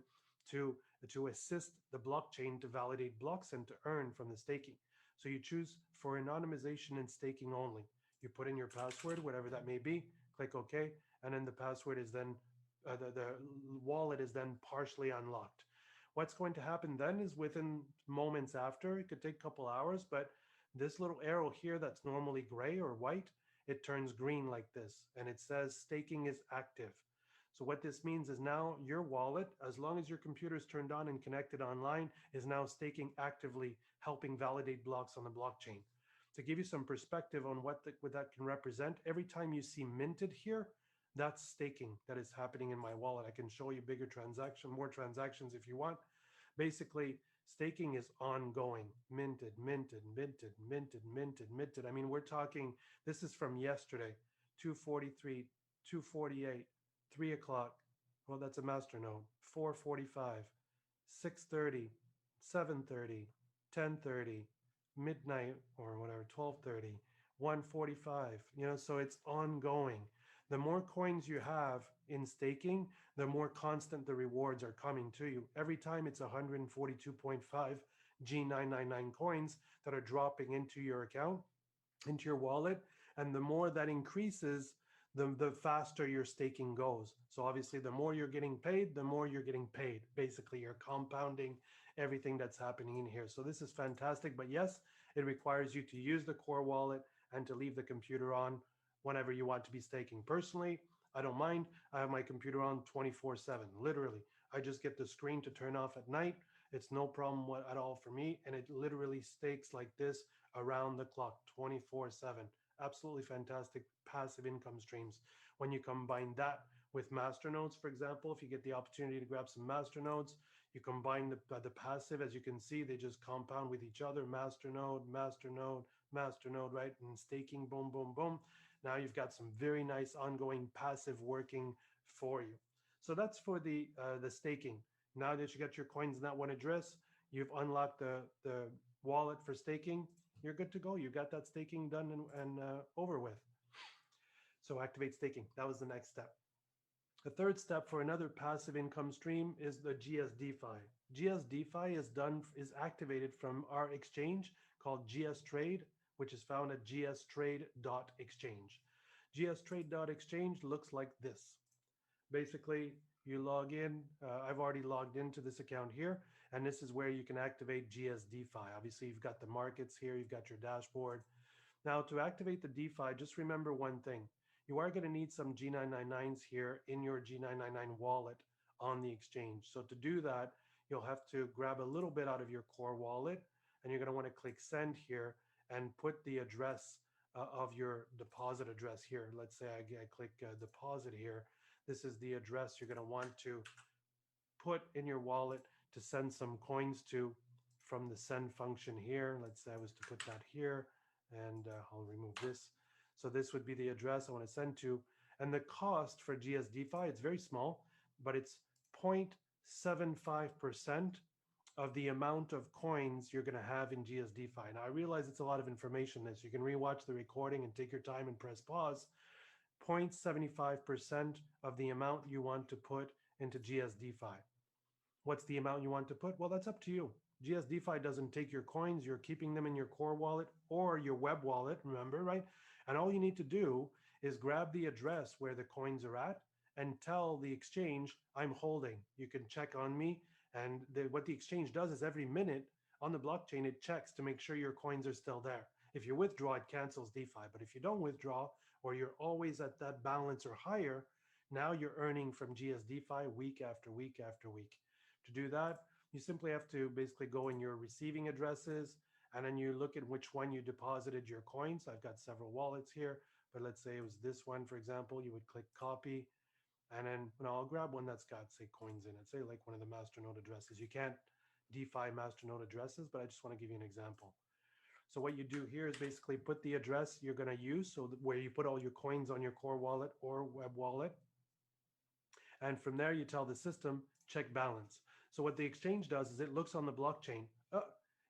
to assist the blockchain to validate blocks and to earn from the staking. So you choose for anonymization and staking only. You put in your password, whatever that may be, click OK, and then the password is then, the wallet is then partially unlocked. What's going to happen then is within moments after, it could take a couple hours, but this little arrow here that's normally gray or white, it turns green like this, and it says staking is active. So what this means is now your wallet, as long as your computer is turned on and connected online, is now staking actively, helping validate blocks on the blockchain. To give you some perspective on what that can represent, every time you see minted here, That's staking that is happening in my wallet. I can show you more transactions if you want. Basically, staking is ongoing, minted, minted, minted, minted, minted, minted. I mean, we're talking, this is from yesterday, 2:43, 2:48, 3 o'clock. Well, that's a master node. 4:45, 6:30, 7:30, 10:30, midnight or whatever, 12:30, 1:45. So it's ongoing. The more coins you have in staking, the more constant the rewards are coming to you. Every time it's 142.5 G999 coins that are dropping into your account, into your wallet. And the more that increases, the faster your staking goes. So obviously, the more you're getting paid, the more you're getting paid. Basically, you're compounding everything that's happening in here. So this is fantastic. But yes, it requires you to use the core wallet and to leave the computer on whenever you want to be staking. Personally, I don't mind. I have my computer on 24/7, literally. I just get the screen to turn off at night. It's no problem at all for me. And it literally stakes like this around the clock, 24/7. Absolutely fantastic passive income streams. When you combine that with masternodes, for example, if you get the opportunity to grab some masternodes, you combine the passive, as you can see, they just compound with each other, masternode, masternode, masternode, right? And staking, boom, boom, boom. Now you've got some very nice ongoing passive working for you. So that's for the staking. Now that you got your coins in that one address, you've unlocked the wallet for staking. You're good to go. You got that staking done and over with. So activate staking. That was the next step. The third step for another passive income stream is the GSDeFi. GSDeFi is activated from our exchange called GS Trade, which is found at gstrade.exchange. gstrade.exchange looks like this. Basically, you log in. I've already logged into this account here, and this is where you can activate GSDeFi. Obviously, you've got the markets here, you've got your dashboard. Now, to activate the DeFi, just remember one thing. You are going to need some G999s here in your G999 wallet on the exchange. So to do that, you'll have to grab a little bit out of your core wallet, and you're going to want to click send here and put the address of your deposit address here. Let's say I click deposit here. This is the address you're going to want to put in your wallet to send some coins to from the send function here. Let's say I was to put that here, and I'll remove this. So this would be the address I want to send to. And the cost for GSDeFi, it's very small, but it's 0.75% of the amount of coins you're going to have in GSDeFi. Now, I realize it's a lot of information. This you can rewatch the recording and take your time and press pause. 0.75% of the amount you want to put into GSDeFi. What's the amount you want to put? Well, that's up to you. GSDeFi doesn't take your coins. You're keeping them in your core wallet or your web wallet, remember, right? And all you need to do is grab the address where the coins are at and tell the exchange, I'm holding. You can check on me. And what the exchange does is every minute on the blockchain, it checks to make sure your coins are still there. If you withdraw, it cancels DeFi. But if you don't withdraw, or you're always at that balance or higher, now you're earning from GSDeFi week after week after week. To do that, you simply have to basically go in your receiving addresses, and then you look at which one you deposited your coins. I've got several wallets here, but let's say it was this one, for example. You would click copy, and then I'll grab one that's got, say, coins in it, say like one of the masternode addresses. You can't DeFi masternode addresses, but I just want to give you an example. So what you do here is basically put the address you're going to use, so where you put all your coins on your core wallet or web wallet. And from there, you tell the system, check balance. So what the exchange does is it looks on the blockchain. Oh,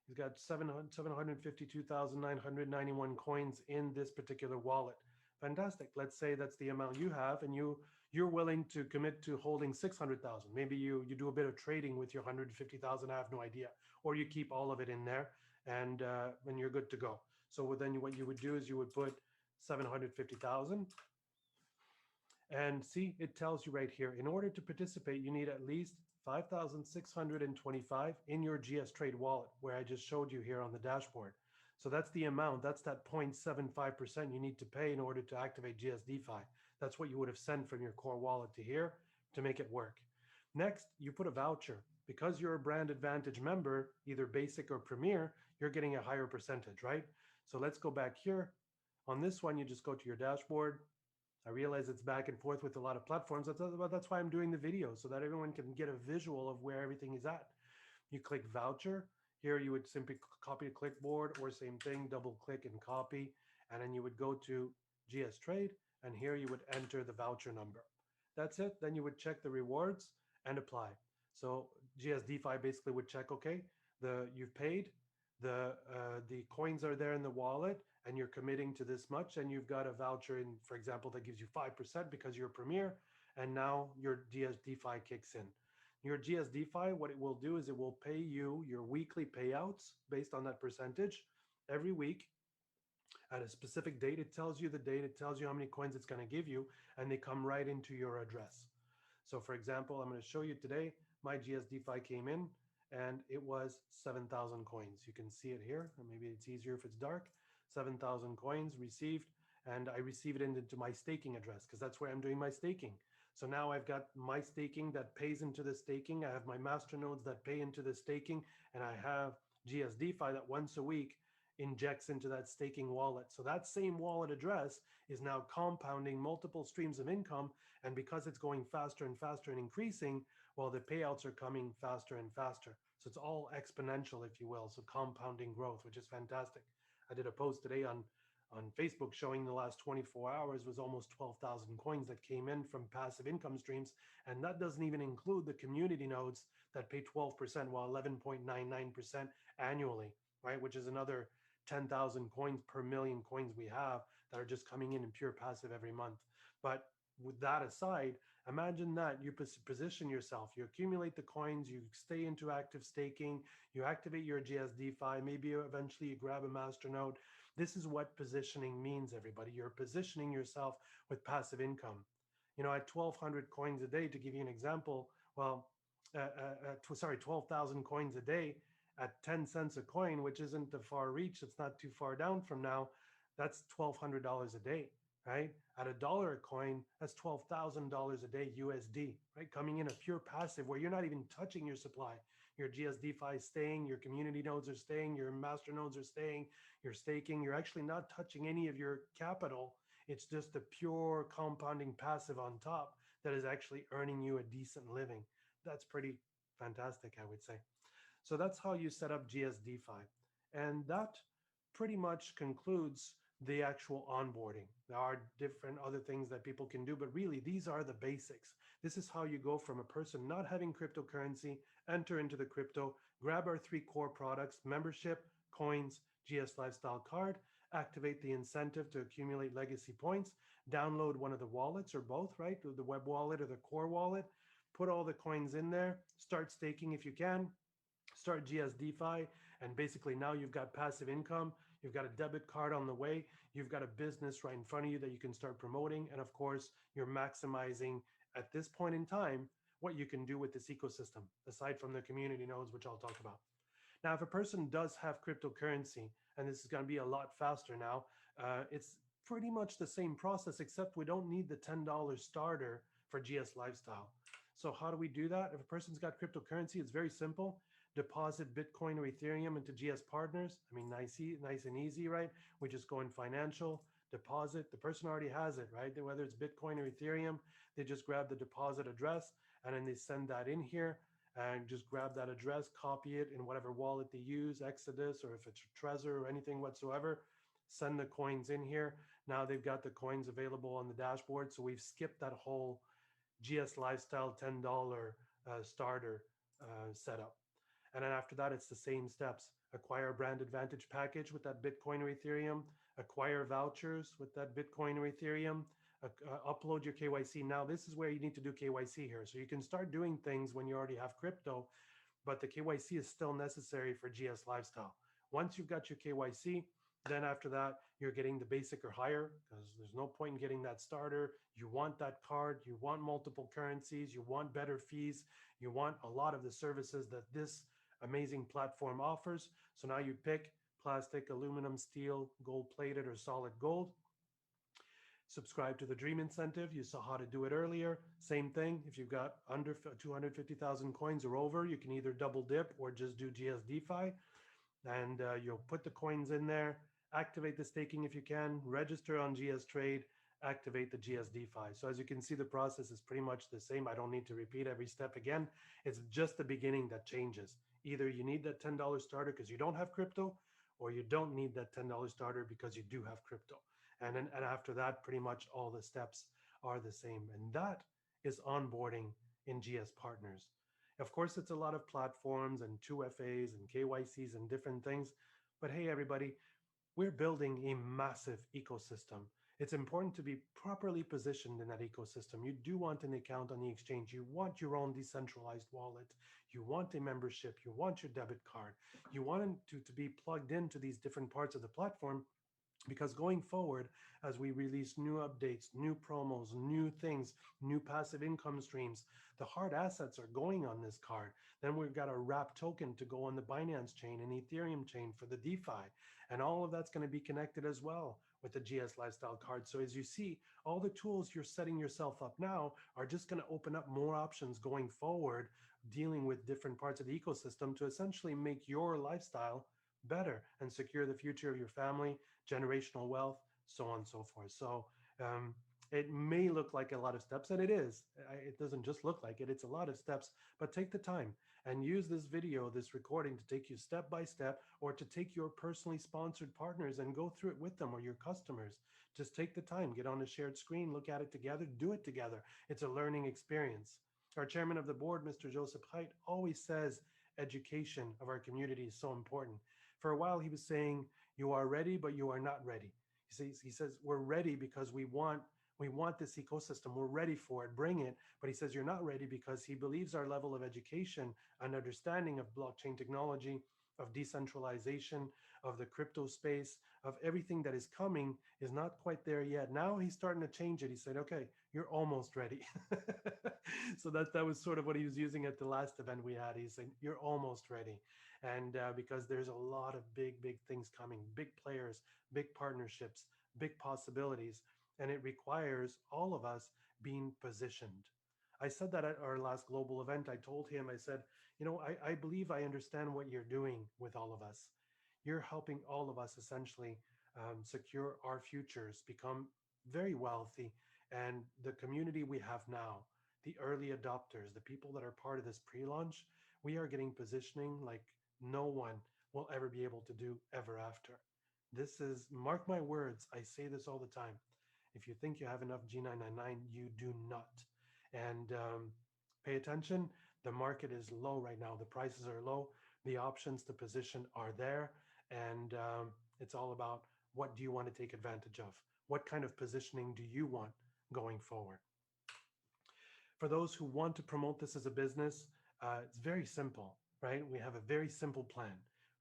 he's got 752,991 coins in this particular wallet. Fantastic. Let's say that's the amount you have, and you're willing to commit to holding 600,000. Maybe you do a bit of trading with your 150,000. I have no idea. Or you keep all of it in there, and you're good to go. So then what you would do is you would put 750,000. And see, it tells you right here, in order to participate, you need at least 5,625 in your GS Trade wallet, where I just showed you here on the dashboard. So that's the amount, that's that 0.75% you need to pay in order to activate GSDeFi. That's what you would have sent from your core wallet to here to make it work. Next, you put a voucher. Because you're a Brand Advantage member, either Basic or Premier, you're getting a higher percentage, right? So let's go back here. On this one, you just go to your dashboard, I realize it's back and forth with a lot of platforms. That's why I'm doing the video, so that everyone can get a visual of where everything is at. You click voucher. Here you would simply copy a clipboard, or same thing, double click and copy. And then you would go to GS Trade, and here you would enter the voucher number. That's it. Then you would check the rewards and apply. So GS DeFi basically would check, okay, you've paid, the coins are there in the wallet, and you're committing to this much, and you've got a voucher in, for example, that gives you 5% because you're a premier, and now your GS DeFi kicks in. Your GS DeFi, what it will do is it will pay you your weekly payouts based on that percentage every week at a specific date. It tells you the date, it tells you how many coins it's going to give you, and they come right into your address. So for example, I'm going to show you today, my GS DeFi came in and it was 7,000 coins. You can see it here, or maybe it's easier if it's dark. 7,000 coins received, and I receive it into my staking address because that's where I'm doing my staking. So now I've got my staking that pays into the staking. I have my master nodes that pay into the staking, and I have GS DeFi that once a week injects into that staking wallet. So that same wallet address is now compounding multiple streams of income. And because it's going faster and faster and increasing, well, the payouts are coming faster and faster. So it's all exponential, if you will. So compounding growth, which is fantastic. I did a post today on Facebook showing the last 24 hours was almost 12,000 coins that came in from passive income streams. And that doesn't even include the community nodes that pay 12%, while 11.99% annually, right? Which is another 10,000 coins per million coins we have that are just coming in pure passive every month. But with that aside, imagine that you position yourself, you accumulate the coins, you stay into active staking, you activate your GS DeFi, maybe eventually you grab a master node. This is what positioning means, everybody. You're positioning yourself with passive income. You know, at 1,200 coins a day, to give you an example, well, 12,000 coins a day at 10 cents a coin, which isn't the far reach, it's not too far down from now, that's $1,200 a day, right? At $1 a coin, that's $12,000 a day USD, right? Coming in a pure passive where you're not even touching your supply. Your GS DeFi is staying, your community nodes are staying, your master nodes are staying, you're staking, you're actually not touching any of your capital. It's just a pure compounding passive on top that is actually earning you a decent living. That's pretty fantastic, I would say. So that's how you set up GS DeFi. And that pretty much concludes the actual onboarding. There are different other things that people can do, but really these are the basics. This is how you go from a person not having cryptocurrency, enter into the crypto, grab our 3 core products: membership, coins, GS Lifestyle Card, activate the incentive to accumulate legacy points, download one of the wallets or both, right? The web wallet or the core wallet, put all the coins in there, start staking if you can, start GS DeFi, and basically now you've got passive income, you've got a debit card on the way, you've got a business right in front of you that you can start promoting, and of course, you're maximizing at this point in time what you can do with this ecosystem, aside from the community nodes, which I'll talk about. Now, if a person does have cryptocurrency, and this is going to be a lot faster now, it's pretty much the same process, except we don't need the $10 starter for GS Lifestyle. So how do we do that? If a person's got cryptocurrency, it's very simple. Deposit Bitcoin or Ethereum into GS Partners. I mean, nice and easy, right? We just go in financial, deposit. The person already has it, right? Whether it's Bitcoin or Ethereum, they just grab the deposit address and then they send that in here and just grab that address, copy it in whatever wallet they use, Exodus, or if it's Trezor or anything whatsoever, send the coins in here. Now they've got the coins available on the dashboard. So we've skipped that whole GS Lifestyle $10 starter setup. And then after that, it's the same steps. Acquire a brand advantage package with that Bitcoin or Ethereum, acquire vouchers with that Bitcoin or Ethereum, upload your KYC. Now, this is where you need to do KYC here. So you can start doing things when you already have crypto, but the KYC is still necessary for GS Lifestyle. Once you've got your KYC, then after that, you're getting the basic or higher, because there's no point in getting that starter. You want that card, you want multiple currencies, you want better fees, you want a lot of the services that this amazing platform offers. So now you pick plastic, aluminum, steel, gold plated, or solid gold. Subscribe to the Dream Incentive. You saw how to do it earlier. Same thing. If you've got under 250,000 coins or over, you can either double dip or just do GS DeFi. And you'll put the coins in there, activate the staking if you can, register on GS Trade, activate the GS DeFi. So as you can see, the process is pretty much the same. I don't need to repeat every step again. It's just the beginning that changes. Either you need that $10 starter because you don't have crypto, or you don't need that $10 starter because you do have crypto. And after that, pretty much all the steps are the same. And that is onboarding in GS Partners. Of course, it's a lot of platforms and 2FAs and KYCs and different things. But hey, everybody, we're building a massive ecosystem. It's important to be properly positioned in that ecosystem. You do want an account on the exchange. You want your own decentralized wallet. You want a membership. You want your debit card. You want to be plugged into these different parts of the platform, because going forward, as we release new updates, new promos, new things, new passive income streams, the hard assets are going on this card. Then we've got a wrap token to go on the Binance chain and Ethereum chain for the DeFi. And all of that's going to be connected as well with the GS Lifestyle card. So as you see, all the tools you're setting yourself up now are just going to open up more options going forward, dealing with different parts of the ecosystem to essentially make your lifestyle better and secure the future of your family, generational wealth, so on and so forth. So it may look like a lot of steps, and it is. It doesn't just look like it, it's a lot of steps, but take the time and use this video, this recording, to take you step by step, or to take your personally sponsored partners and go through it with them, or your customers. Just take the time, get on a shared screen, look at it together, do it together. It's a learning experience. Our chairman of the board, Mr. Joseph Haidt, always says education of our community is so important. For a while, he was saying, you are ready, but you are not ready. He says, we're ready because we want this ecosystem. We're ready for it. Bring it. But he says, you're not ready, because he believes our level of education and understanding of blockchain technology, of decentralization, of the crypto space, of everything that is coming is not quite there yet. Now he's starting to change it. He said, okay, you're almost ready. So that was sort of what he was using at the last event we had. He's saying, you're almost ready. And because there's a lot of big things coming, big players, big partnerships, big possibilities, and it requires all of us being positioned. I said that at our last global event. I told him, I said, I believe I understand what you're doing with all of us. You're helping all of us essentially secure our futures, become very wealthy. And the community we have now, the early adopters, the people that are part of this pre-launch, we are getting positioning like no one will ever be able to do ever after. This is, mark my words, I say this all the time. If you think you have enough G999, you do not. And pay attention. The market is low right now. The prices are low. The options to position are there. And it's all about, what do you want to take advantage of? What kind of positioning do you want going forward? For those who want to promote this as a business, it's very simple, right? We have a very simple plan.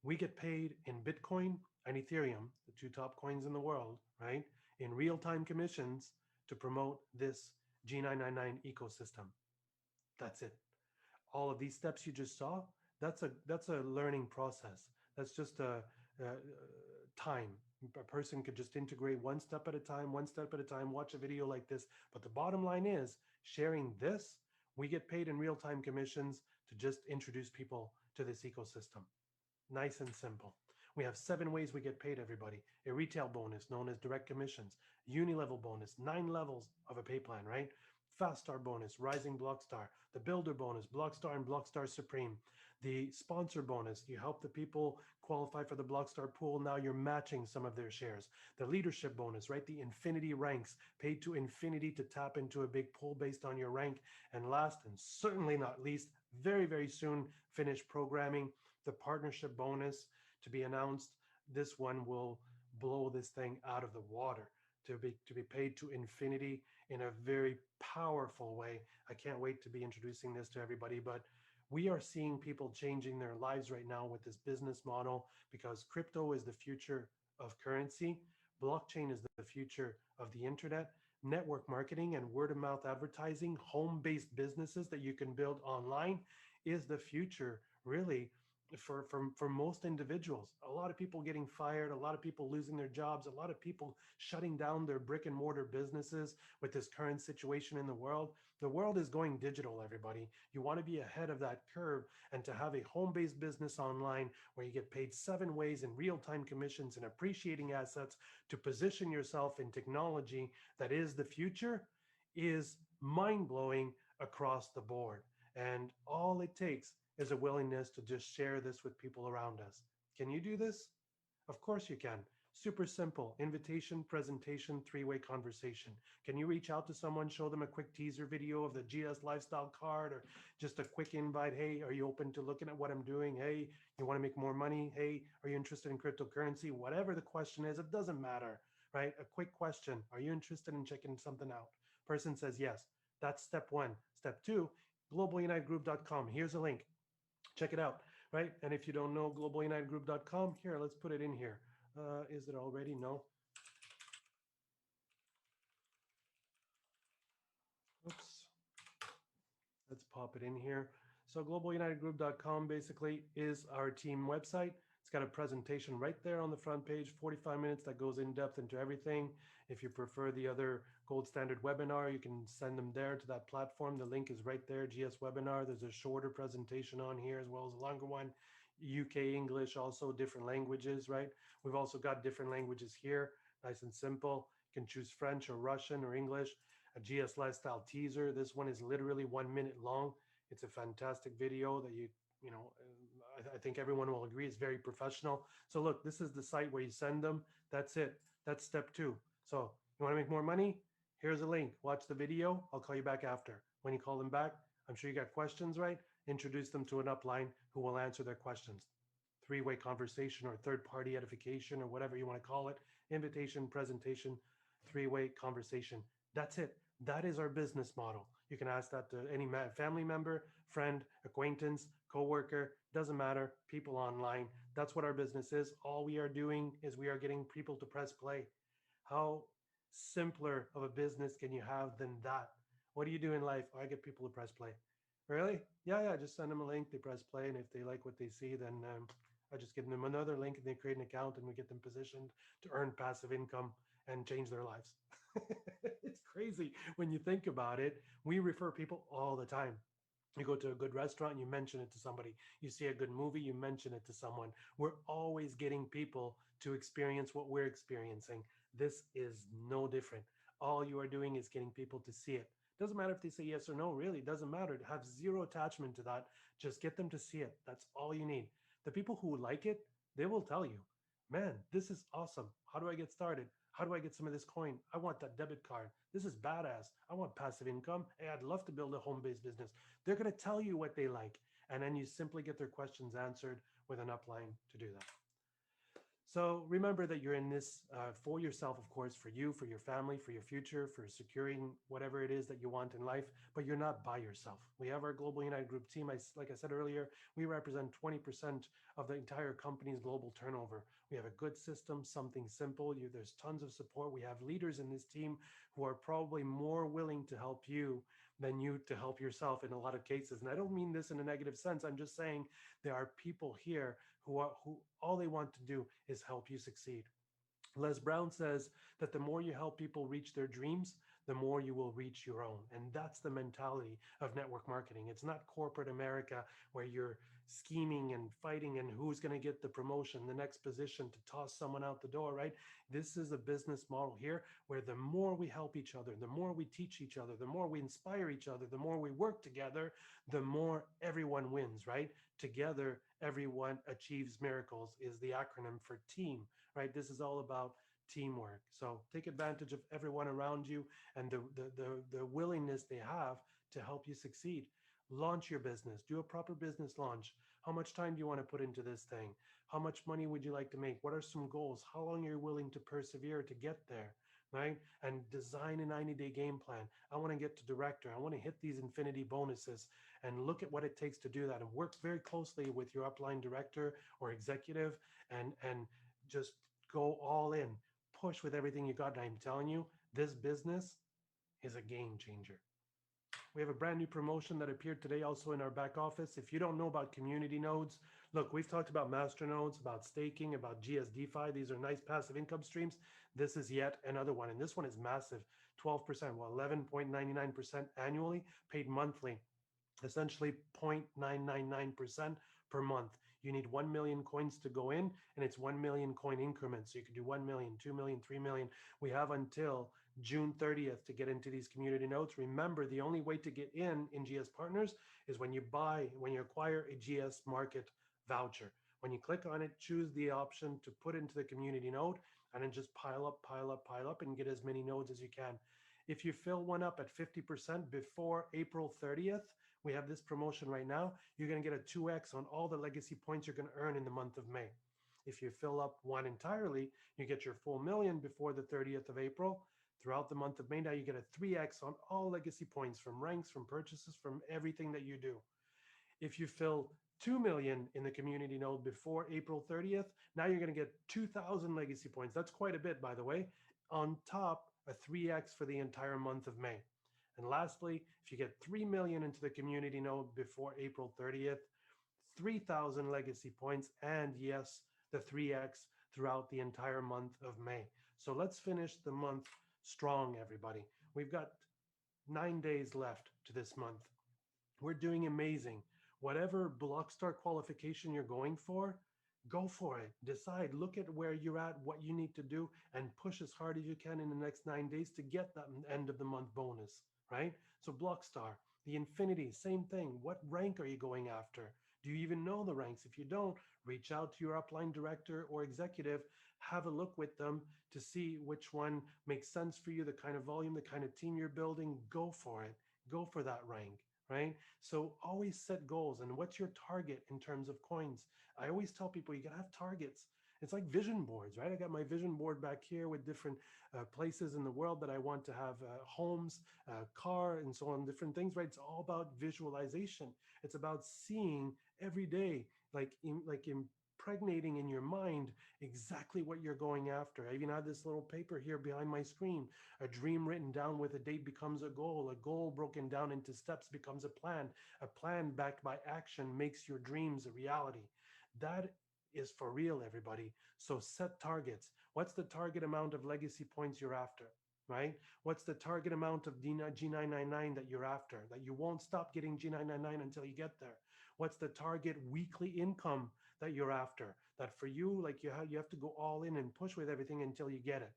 We get paid in Bitcoin and Ethereum, the two top coins in the world, right? In real-time commissions to promote this G999 ecosystem. That's it. All of these steps you just saw, that's a learning process. That's just a time. A person could just integrate one step at a time, watch a video like this. But the bottom line is, sharing this, we get paid in real-time commissions to just introduce people to this ecosystem. Nice and simple. We have 7 ways we get paid, everybody. A retail bonus known as direct commissions, uni-level bonus, 9 levels of a pay plan, right? Fast Star bonus, Rising Blockstar, the Builder bonus, Blockstar and Blockstar Supreme, the sponsor bonus, you help the people qualify for the Blockstar pool, now you're matching some of their shares. The leadership bonus, right? The infinity ranks, paid to infinity to tap into a big pool based on your rank. And last and certainly not least, very soon, finish programming, the partnership bonus to be announced. This one will blow this thing out of the water, to be paid to infinity in a very powerful way. I can't wait to be introducing this to everybody, but we are seeing people changing their lives right now with this business model, because crypto is the future of currency. Blockchain is the future of the internet. Network marketing and word of mouth advertising, home-based businesses that you can build online is the future, really, for most individuals. A lot of people getting fired, a lot of people losing their jobs, a lot of people shutting down their brick and mortar businesses with this current situation in the world. The world is going digital, everybody. You want to be ahead of that curve, and to have a home-based business online where you get paid 7 ways in real-time commissions and appreciating assets to position yourself in technology that is the future is mind-blowing across the board. And all it takes is a willingness to just share this with people around us. Can you do this? Of course you can. Super simple. Invitation, presentation, 3-way conversation. Can you reach out to someone, show them a quick teaser video of the GS Lifestyle card, or just a quick invite? Hey, are you open to looking at what I'm doing? Hey, you want to make more money? Hey, are you interested in cryptocurrency? Whatever the question is, it doesn't matter, right? A quick question. Are you interested in checking something out? Person says yes. That's step one. Step two, globalunitedgroup.com. Here's a link. Check it out, right? And if you don't know globalunitedgroup.com, here, let's put it in here. Is it already? No. Oops. Let's pop it in here. So globalunitedgroup.com basically is our team website. It's got a presentation right there on the front page, 45 minutes that goes in depth into everything. If you prefer the other gold standard webinar, you can send them there to that platform. The link is right there, GS webinar. There's a shorter presentation on here as well as a longer one. UK English, also different languages, right? We've also got different languages here, nice and simple. You can choose French or Russian or English. A GS Lifestyle teaser. This one is literally 1 minute long. It's a fantastic video that you know, I think everyone will agree is very professional. So look, this is the site where you send them. That's it. That's step two. So you want to make more money? Here's a link. Watch the video. I'll call you back after. When you call them back, I'm sure you got questions, right? Introduce them to an upline who will answer their questions. 3-way conversation or third-party edification or whatever you want to call it. Invitation, presentation, 3-way conversation. That's it. That is our business model. You can ask that to any family member, friend, acquaintance, coworker, doesn't matter, people online. That's what our business is. All we are doing is we are getting people to press play. How simpler of a business can you have than that? What do you do in life? I get people to press play. Really? Yeah, just send them a link, they press play, and if they like what they see, then I just give them another link and they create an account and we get them positioned to earn passive income and change their lives. It's crazy when you think about it. We refer people all the time. You go to a good restaurant, you mention it to somebody. You see a good movie, you mention it to someone. We're always getting people to experience what we're experiencing. This is no different. All you are doing is getting people to see it. Doesn't matter if they say yes or no, really. It doesn't matter. Have zero attachment to that. Just get them to see it. That's all you need. The people who like it, they will tell you, man, this is awesome. How do I get started? How do I get some of this coin? I want that debit card. This is badass. I want passive income. Hey, I'd love to build a home-based business. They're going to tell you what they like. And then you simply get their questions answered with an upline to do that. So remember that you're in this for yourself, of course, for you, for your family, for your future, for securing whatever it is that you want in life, but you're not by yourself. We have our Global United Group team. Like I said earlier, we represent 20% of the entire company's global turnover. We have a good system, something simple. There's tons of support. We have leaders in this team who are probably more willing to help you than you to help yourself in a lot of cases. And I don't mean this in a negative sense. I'm just saying there are people here who all they want to do is help you succeed. Les Brown says that the more you help people reach their dreams, the more you will reach your own. And that's the mentality of network marketing. It's not corporate America where you're scheming and fighting and who's going to get the promotion, the next position to toss someone out the door, right? This is a business model here where the more we help each other, the more we teach each other, the more we inspire each other, the more we work together, the more everyone wins, right? Together, everyone achieves miracles is the acronym for team, right? This is all about teamwork. So take advantage of everyone around you and the willingness they have to help you succeed. Launch your business, do a proper business launch. How much time do you want to put into this thing? How much money would you like to make? What are some goals? How long are you willing to persevere to get there? Right? And design a 90-day game plan. I want to get to director. I want to hit these infinity bonuses and look at what it takes to do that and work very closely with your upline director or executive and just go all in, push with everything you got. And I'm telling you, this business is a game changer. We have a brand new promotion that appeared today also in our back office. If you don't know about community nodes, Look, we've talked about masternodes, about staking, about GSDFi. These are nice passive income streams. This is yet another one. And this one is massive, 12%, well, 11.99% annually, paid monthly, essentially 0.999% per month. You need 1 million coins to go in, and it's 1 million coin increments. So you could do 1 million, 2 million, 3 million. We have until June 30th to get into these community notes. Remember, the only way to get in GS Partners is when you acquire a GS Market voucher. When you click on it, choose the option to put into the community node, and then just pile up, pile up, pile up, and get as many nodes as you can. If you fill one up at 50% before April 30th, we have this promotion right now. You're going to get a 2x on all the legacy points you're going to earn in the month of May. If you fill up one entirely, you get your full million before the 30th of April. Throughout the month of May, now you get a 3x on all legacy points from ranks, from purchases, from everything that you do. If you fill 2 million in the community node before April 30th, now you're going to get 2,000 legacy points. That's quite a bit, by the way. On top, a 3x for the entire month of May. And lastly, if you get 3 million into the community node before April 30th, 3,000 legacy points, and yes, the 3x throughout the entire month of May. So let's finish the month strong, everybody. We've got 9 days left to this month. We're doing amazing. Whatever Blockstar qualification you're going for, go for it. Decide, look at where you're at, what you need to do, and push as hard as you can in the next 9 days to get that end of the month bonus, right? So Blockstar, the Infinity, same thing. What rank are you going after? Do you even know the ranks? If you don't, reach out to your upline director or executive, have a look with them to see which one makes sense for you, the kind of volume, the kind of team you're building. Go for it. Go for that rank, right? So always set goals. And what's your target in terms of coins? I always tell people you gotta have targets. It's like vision boards, right? I got my vision board back here with different places in the world that I want to have homes, car, and so on, different things, right? It's all about visualization. It's about seeing every day, like impregnating in your mind exactly what you're going after. I even have this little paper here behind my screen. A dream written down with a date becomes a goal broken down into steps becomes a plan backed by action makes your dreams a reality. That is for real, everybody. So set targets. What's the target amount of legacy points you're after, right? What's the target amount of G999 that you're after, that you won't stop getting G999 until you get there? What's the target weekly income that you're after, that for you, like you have to go all in and push with everything until you get it?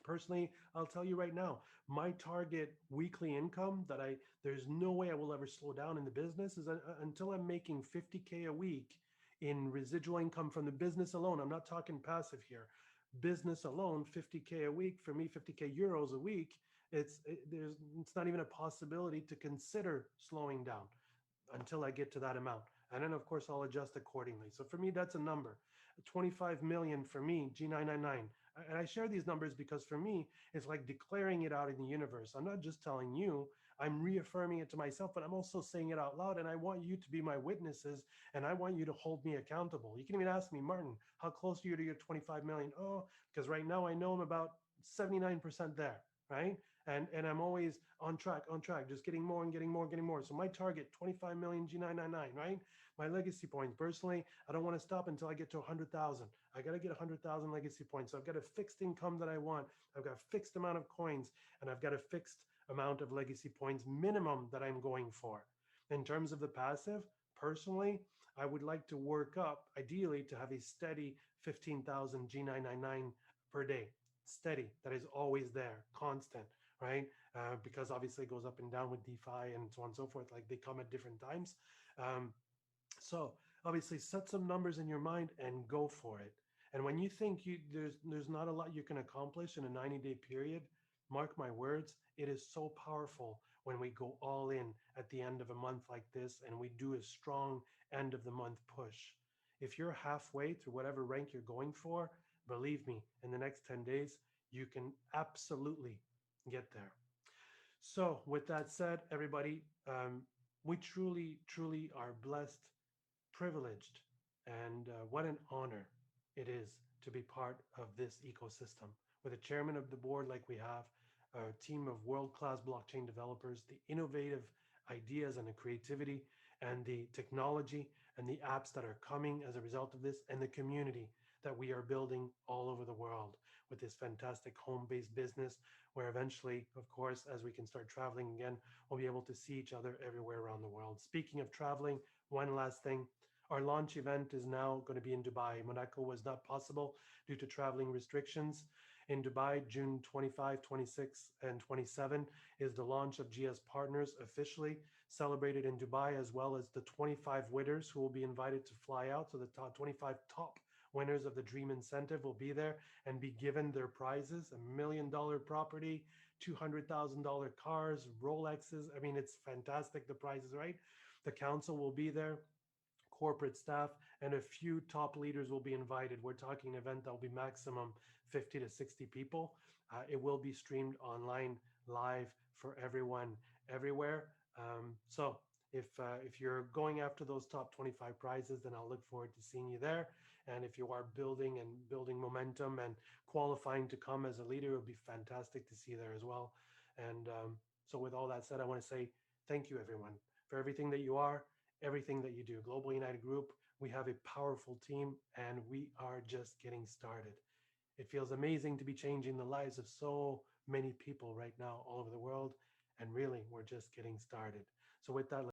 Personally, I'll tell you right now, my target weekly income that there's no way I will ever slow down in the business is until I'm making 50K a week in residual income from the business alone. I'm not talking passive here. Business alone, 50K a week, for me, 50K euros a week, it's not even a possibility to consider slowing down until I get to that amount. And then of course I'll adjust accordingly. So for me, that's a number. 25 million for me, G999. And I share these numbers because for me, it's like declaring it out in the universe. I'm not just telling you, I'm reaffirming it to myself, but I'm also saying it out loud. And I want you to be my witnesses, and I want you to hold me accountable. You can even ask me, Martin, how close are you to your 25 million? Oh, because right now I know I'm about 79% there, right? And I'm always on track, just getting more and getting more. So my target, 25 million G999, right? My legacy points, personally, I don't want to stop until I get to 100,000. I got to get 100,000 legacy points. So I've got a fixed income that I want. I've got a fixed amount of coins, and I've got a fixed amount of legacy points minimum that I'm going for. In terms of the passive, personally, I would like to work up, ideally, to have a steady 15,000 G999 per day. Steady, that is always there, constant, right? Because obviously it goes up and down with DeFi and so on and so forth. Like they come at different times. So obviously set some numbers in your mind and go for it. And when you think there's not a lot you can accomplish in a 90-day period, mark my words, it is so powerful when we go all in at the end of a month like this and we do a strong end of the month push. If you're halfway through whatever rank you're going for, believe me, in the next 10 days, you can absolutely get there. So with that said, everybody, we truly are blessed, privileged, and what an honor it is to be part of this ecosystem with a chairman of the board like we have, a team of world-class blockchain developers, the innovative ideas and the creativity and the technology and the apps that are coming as a result of this, and the community that we are building all over the world with this fantastic home-based business, where eventually, of course, as we can start traveling again, we'll be able to see each other everywhere around the world. Speaking of traveling, one last thing. Our launch event is now going to be in Dubai. Monaco was not possible due to traveling restrictions. In Dubai, June 25, 26, and 27 is the launch of GS Partners officially celebrated in Dubai, as well as the 25 winners who will be invited to fly out. So the top 25 top winners of the Dream Incentive will be there and be given their prizes: $1 million property, $200,000 cars, Rolexes. I mean, it's fantastic. The prizes, right? The council will be there, corporate staff, and a few top leaders will be invited. We're talking an event that will be maximum 50 to 60 people. It will be streamed online live for everyone everywhere. So if you're going after those top 25 prizes, then I'll look forward to seeing you there. And if you are building momentum and qualifying to come as a leader, it would be fantastic to see you there as well. And so with all that said, I want to say thank you, everyone, for everything that you are, everything that you do. Global United Group, we have a powerful team and we are just getting started. It feels amazing to be changing the lives of so many people right now all over the world. And really, we're just getting started. So with that,